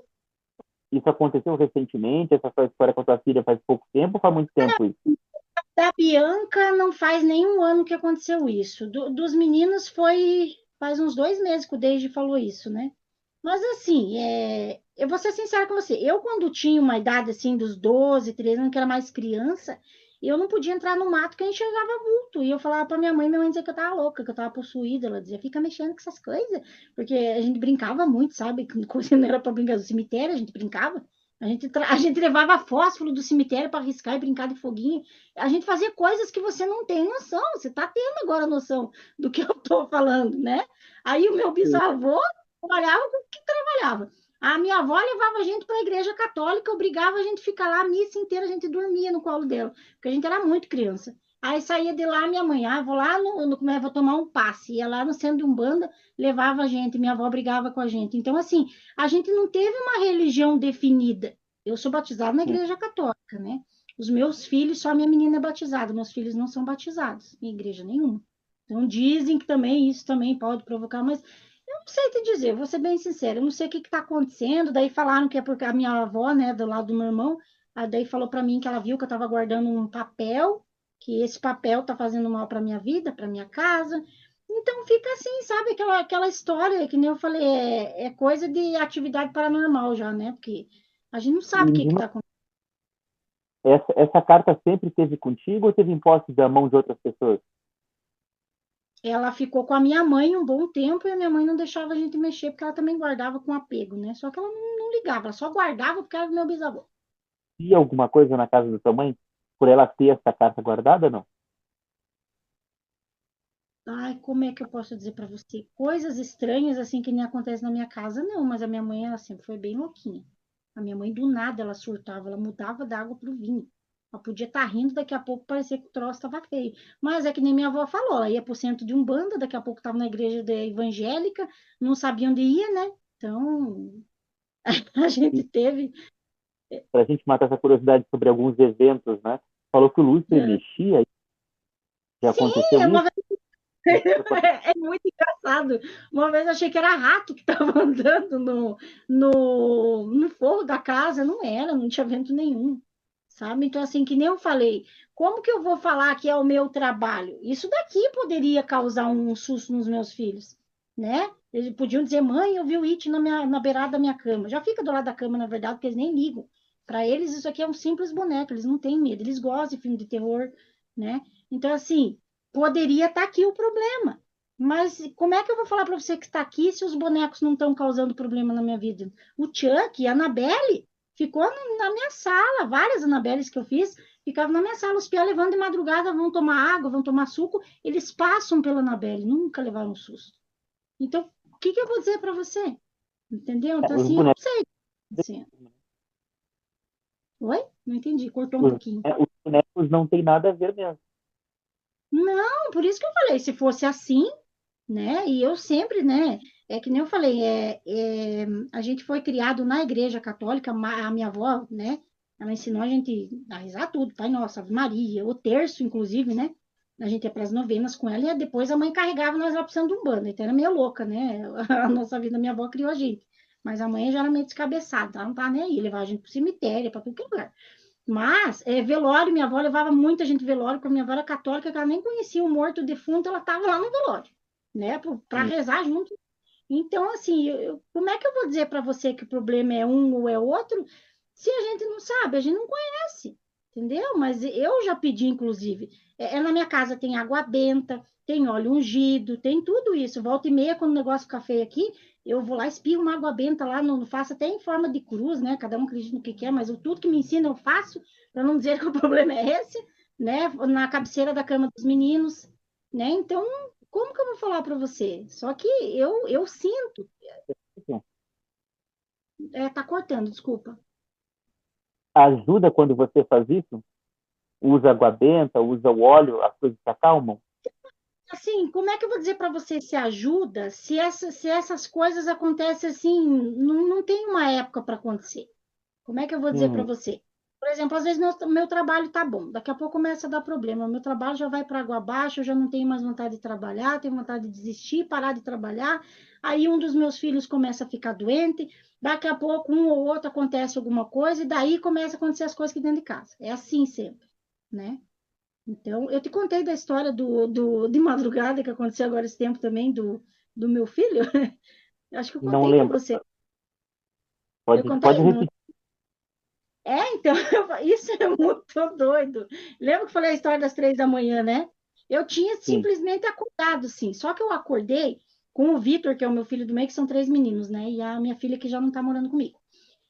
isso aconteceu recentemente, essa sua história com a tua filha faz pouco tempo ou faz muito tempo isso? Da Bianca não faz nenhum ano que aconteceu isso. Dos meninos foi faz uns 2 meses que o Deide falou isso, né? Mas assim, eu vou ser sincera com você. Eu, quando tinha uma idade assim, dos 12, 13 anos, que era mais criança, eu não podia entrar no mato que eu enxergava vulto. E eu falava pra minha mãe dizia que eu tava louca, que eu tava possuída. Ela dizia, fica mexendo com essas coisas. Porque a gente brincava muito, sabe? Quando não era pra brincar do cemitério, a gente brincava. A gente levava fósforo do cemitério para riscar e brincar de foguinho. A gente fazia coisas que você não tem noção. Você está tendo agora noção do que eu estou falando, né? Aí o meu Sim. bisavô trabalhava com o que trabalhava. A minha avó levava a gente para a igreja católica, obrigava a gente a ficar lá a missa inteira, a gente dormia no colo dela, porque a gente era muito criança. Aí saía de lá minha mãe, vou lá vou tomar um passe, ia lá no centro de Umbanda, levava a gente, minha avó brigava com a gente. Então, assim, a gente não teve uma religião definida. Eu sou batizada na Sim. igreja católica, né? Os meus filhos, só a minha menina é batizada, meus filhos não são batizados em igreja nenhuma. Então dizem que também isso também pode provocar, mas eu não sei te dizer, vou ser bem sincera, eu não sei o que está acontecendo. Daí falaram que é porque a minha avó, né, do lado do meu irmão, daí falou para mim que ela viu que eu estava guardando um papel, que esse papel está fazendo mal para minha vida, para minha casa. Então fica assim, sabe, aquela história que nem eu falei, é coisa de atividade paranormal já, né? Porque a gente não sabe o que está acontecendo. Essa carta sempre esteve contigo ou teve em posse da mão de outras pessoas? Ela ficou com a minha mãe um bom tempo e a minha mãe não deixava a gente mexer, porque ela também guardava com apego, né? Só que ela não ligava, ela só guardava porque era do meu bisavô. E alguma coisa na casa da tua mãe por ela ter essa carta guardada, não? Ai, como é que eu posso dizer para você? Coisas estranhas assim que nem acontece na minha casa, não, mas a minha mãe, ela sempre foi bem louquinha. A minha mãe, do nada, ela surtava, ela mudava da água para o vinho. Ela podia estar rindo, daqui a pouco parecia que o troço estava feio. Mas é que nem minha avó falou, ela ia para o centro de Umbanda, daqui a pouco estava na igreja evangélica, não sabia onde ia, né? Então, a gente teve. Para a gente matar essa curiosidade sobre alguns eventos, né? Falou que o Lúcifer É, mexia, já sim, aconteceu uma isso? vez, é muito engraçado. Uma vez eu achei que era rato que estava andando no forro da casa, não era, não tinha vento nenhum, sabe? Então, assim, que nem eu falei, como que eu vou falar que é o meu trabalho? Isso daqui poderia causar um susto nos meus filhos, né? Eles podiam dizer, mãe, eu vi o It na beirada da minha cama. Já fica do lado da cama, na verdade, porque eles nem ligam. Para eles, isso aqui é um simples boneco, eles não têm medo, eles gostam de filme de terror, né? Então, assim, poderia estar aqui o problema. Mas como é que eu vou falar para você que está aqui se os bonecos não estão causando problema na minha vida? O Chuck e a Annabelle ficou na minha sala, várias Annabelles que eu fiz, ficavam na minha sala, os piá levando de madrugada, vão tomar água, vão tomar suco, eles passam pela Annabelle, nunca levaram um susto. Então, o que eu vou dizer para você? Entendeu? Então, Os assim, eu não bonecos, sei. Assim, oi? Não entendi, cortou um pouquinho. os bonecos não têm nada a ver mesmo. Não, por isso que eu falei, se fosse assim, né? E eu sempre, né? É que nem eu falei, a gente foi criado na Igreja Católica, a minha avó, né? Ela ensinou a gente a rezar tudo, Pai Nosso, Ave Maria, o terço, inclusive, né? A gente ia para as novenas com ela e depois a mãe carregava nós lá para do Umbanda. Então era meio louca, né? A nossa vida, minha avó criou a gente. Mas a mãe já era meio descabeçada, ela não tá nem aí, levava a gente para o cemitério, para todo lugar. Mas, velório, minha avó levava muita gente velório, porque minha avó era católica, que ela nem conhecia o morto, o defunto, ela estava lá no velório, né, para Hum. rezar junto. Então, assim, como é que eu vou dizer para você que o problema é um ou é outro, se a gente não sabe, a gente não conhece, entendeu? Mas eu já pedi, inclusive, na minha casa tem água benta, tem óleo ungido, tem tudo isso. Volta e meia, quando o negócio fica feio aqui, eu vou lá, espirro uma água benta lá, não faço até em forma de cruz, né? Cada um acredita no que quer, mas tudo que me ensina eu faço, para não dizer que o problema é esse, né? Na cabeceira da cama dos meninos, né? Então, como que eu vou falar para você? Só que eu sinto, tá cortando, desculpa. Ajuda quando você faz isso? Usa água benta, usa o óleo, as coisas se acalmam? Assim, como é que eu vou dizer para você se ajuda, se essas coisas acontecem assim, não tem uma época para acontecer? Como é que eu vou dizer para Uhum. você? Por exemplo, às vezes meu trabalho tá bom, daqui a pouco começa a dar problema, meu trabalho já vai para água abaixo, eu já não tenho mais vontade de trabalhar, tenho vontade de desistir, parar de trabalhar. Aí um dos meus filhos começa a ficar doente, daqui a pouco um ou outro acontece alguma coisa, e daí começa a acontecer as coisas aqui dentro de casa. É assim sempre, né? Então, eu te contei da história de madrugada que aconteceu agora esse tempo também, do meu filho. Acho que eu Não contei para lembro. você. Eu Pode contei? Não. repetir. Então, isso é muito doido. Lembra que eu falei a história das 3 da manhã, né? Eu tinha Sim. simplesmente acordado, sim. Só que eu acordei com o Vitor, que é o meu filho do meio, que são 3 meninos, né? E a minha filha que já não tá morando comigo.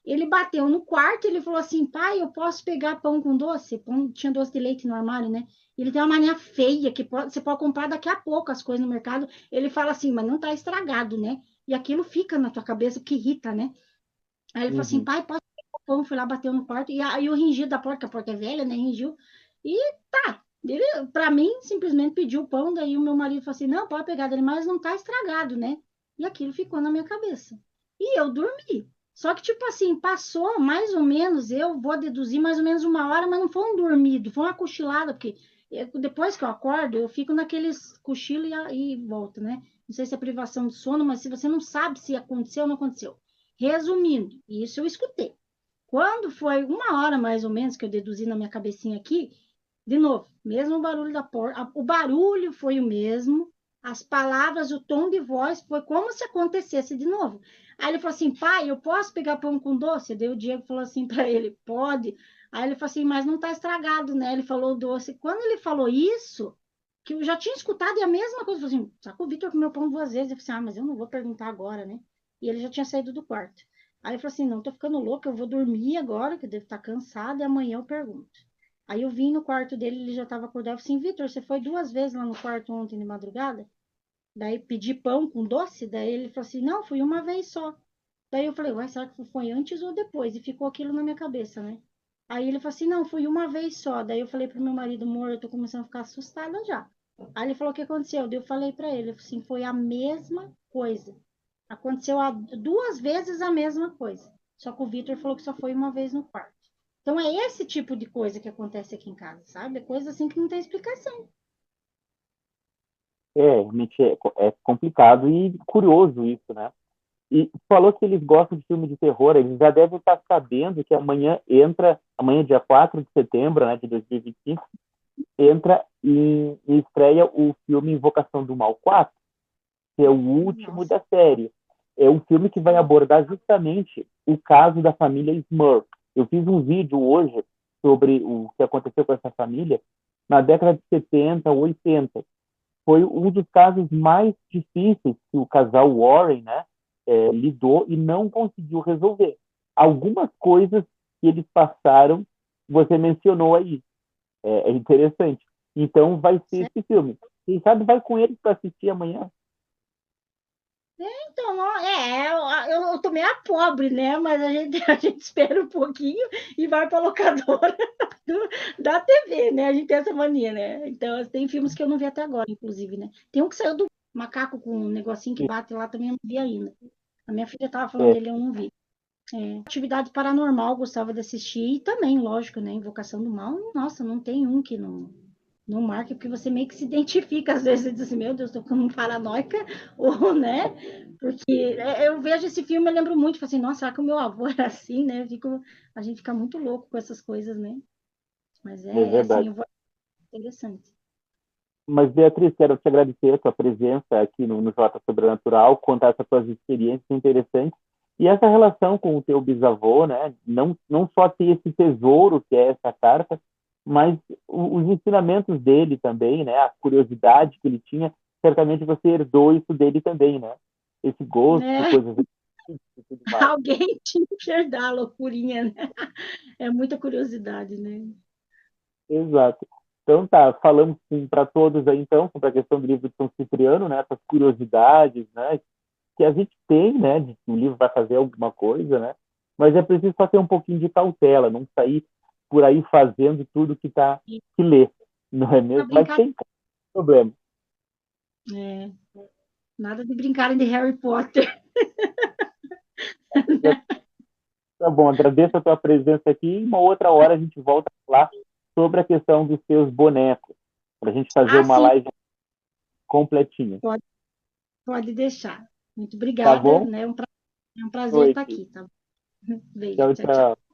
Ele bateu no quarto, ele falou assim, pai, eu posso pegar pão com doce? Pão, tinha doce de leite no armário, né? Ele tem uma mania feia, que você pode comprar daqui a pouco as coisas no mercado. Ele fala assim, mas não tá estragado, né? E aquilo fica na tua cabeça, que irrita, né? Aí ele falou assim, Uhum. pai, posso pegar o pão? Fui lá, bateu no quarto, e aí o ringido da porta, que a porta é velha, né? Ringiu. E tá, ele, pra mim, simplesmente pediu o pão, daí o meu marido falou assim, não, pode pegar dele, mas não tá estragado, né? E aquilo ficou na minha cabeça. E eu dormi. Só que, tipo assim, passou mais ou menos, eu vou deduzir mais ou menos 1 hora, mas não foi um dormido, foi uma cochilada, porque depois que eu acordo, eu fico naqueles cochilo e volto, né? Não sei se é privação de sono, mas se você não sabe se aconteceu ou não aconteceu. Resumindo, isso eu escutei. Quando foi 1 hora mais ou menos que eu deduzi na minha cabecinha aqui, de novo, mesmo barulho da porta, o barulho foi o mesmo, as palavras, o tom de voz foi como se acontecesse de novo. Aí ele falou assim, pai, eu posso pegar pão com doce? Daí o Diego falou assim para ele, pode. Aí ele falou assim, mas não está estragado, né? Ele falou doce. Quando ele falou isso, que eu já tinha escutado e a mesma coisa, eu falei assim, só que o Vitor comeu pão 2 vezes. Eu falei assim, mas eu não vou perguntar agora, né? E ele já tinha saído do quarto. Aí ele falou assim, não, tô ficando louca, eu vou dormir agora, que eu devo estar cansada, e amanhã eu pergunto. Aí eu vim no quarto dele, ele já estava acordado. Eu falei assim, Vitor, você foi 2 vezes lá no quarto ontem de madrugada? Daí pedi pão com doce, daí ele falou assim, não, fui uma vez só. Daí eu falei, ué, será que foi antes ou depois? E ficou aquilo na minha cabeça, né? Aí ele falou assim, não, foi uma vez só. Daí eu falei pro meu marido, amor, eu tô começando a ficar assustada já. Aí ele falou, o que aconteceu? Daí eu falei pra ele, assim, foi a mesma coisa. Aconteceu duas vezes a mesma coisa. Só que o Vitor falou que só foi uma vez no quarto. Então é esse tipo de coisa que acontece aqui em casa, sabe? É coisa assim que não tem explicação. Realmente é complicado e curioso isso, né? E falou que eles gostam de filme de terror, eles já devem estar sabendo que amanhã dia 4 de setembro, né, de 2025, entra em estreia o filme Invocação do Mal 4, que é o último Nossa. da série. É um filme que vai abordar justamente o caso da família Smurf. Eu fiz um vídeo hoje sobre o que aconteceu com essa família na década de 70, 80. Foi um dos casos mais difíceis que o casal Warren, né, lidou e não conseguiu resolver. Algumas coisas que eles passaram, você mencionou aí. É interessante. Então, vai ser esse filme. Quem sabe vai com eles para assistir amanhã. Então, eu tô meio pobre, né? Mas a gente, a gente espera um pouquinho e vai para a locadora da TV, né? A gente tem essa mania, né? Então, tem filmes que eu não vi até agora, inclusive, né? Tem um que saiu do macaco com um negocinho que bate lá, também eu não vi ainda. A minha filha tava falando É, dele, eu não vi. Atividade Paranormal, gostava de assistir, e também, lógico, né? Invocação do Mal, nossa, não tem um que não marca, porque você meio que se identifica, às vezes, e diz assim, meu Deus, tô ficando paranoica, ou, né? Porque eu vejo esse filme, eu lembro muito, tipo assim, nossa, será que o meu avô era assim, né? A gente fica muito louco com essas coisas, né? Mas é assim, verdade. eu vou interessante. Mas, Beatriz, quero te agradecer a tua presença aqui no Jota Sobrenatural, contar essas tuas experiências interessantes e essa relação com o teu bisavô, né? Não só ter esse tesouro que é essa carta, mas os ensinamentos dele também, né? A curiosidade que ele tinha, certamente você herdou isso dele também, né? Esse gosto por Né? coisas e tudo mais. Alguém tinha que herdar a loucurinha, né? É muita curiosidade, né? Exato. Então tá, falamos para todos aí então sobre a questão do livro de São Cipriano, né? Essas curiosidades, né? Que a gente tem, né, de que o livro vai fazer alguma coisa, né? Mas é preciso só ter um pouquinho de cautela, não sair por aí fazendo tudo E que lê, não é pra mesmo? Mas brincar, tem problema. é, nada de brincarem de Harry Potter. Tá bom, agradeço a tua presença aqui e uma outra hora a gente volta a falar sobre a questão dos seus bonecos, para a gente fazer Ah, uma sim, live completinha. pode, pode deixar. Muito Tá obrigada, bom? né? É um prazer estar Noite. aqui, tá? Beijo, Tchau, tchau, tchau. tchau.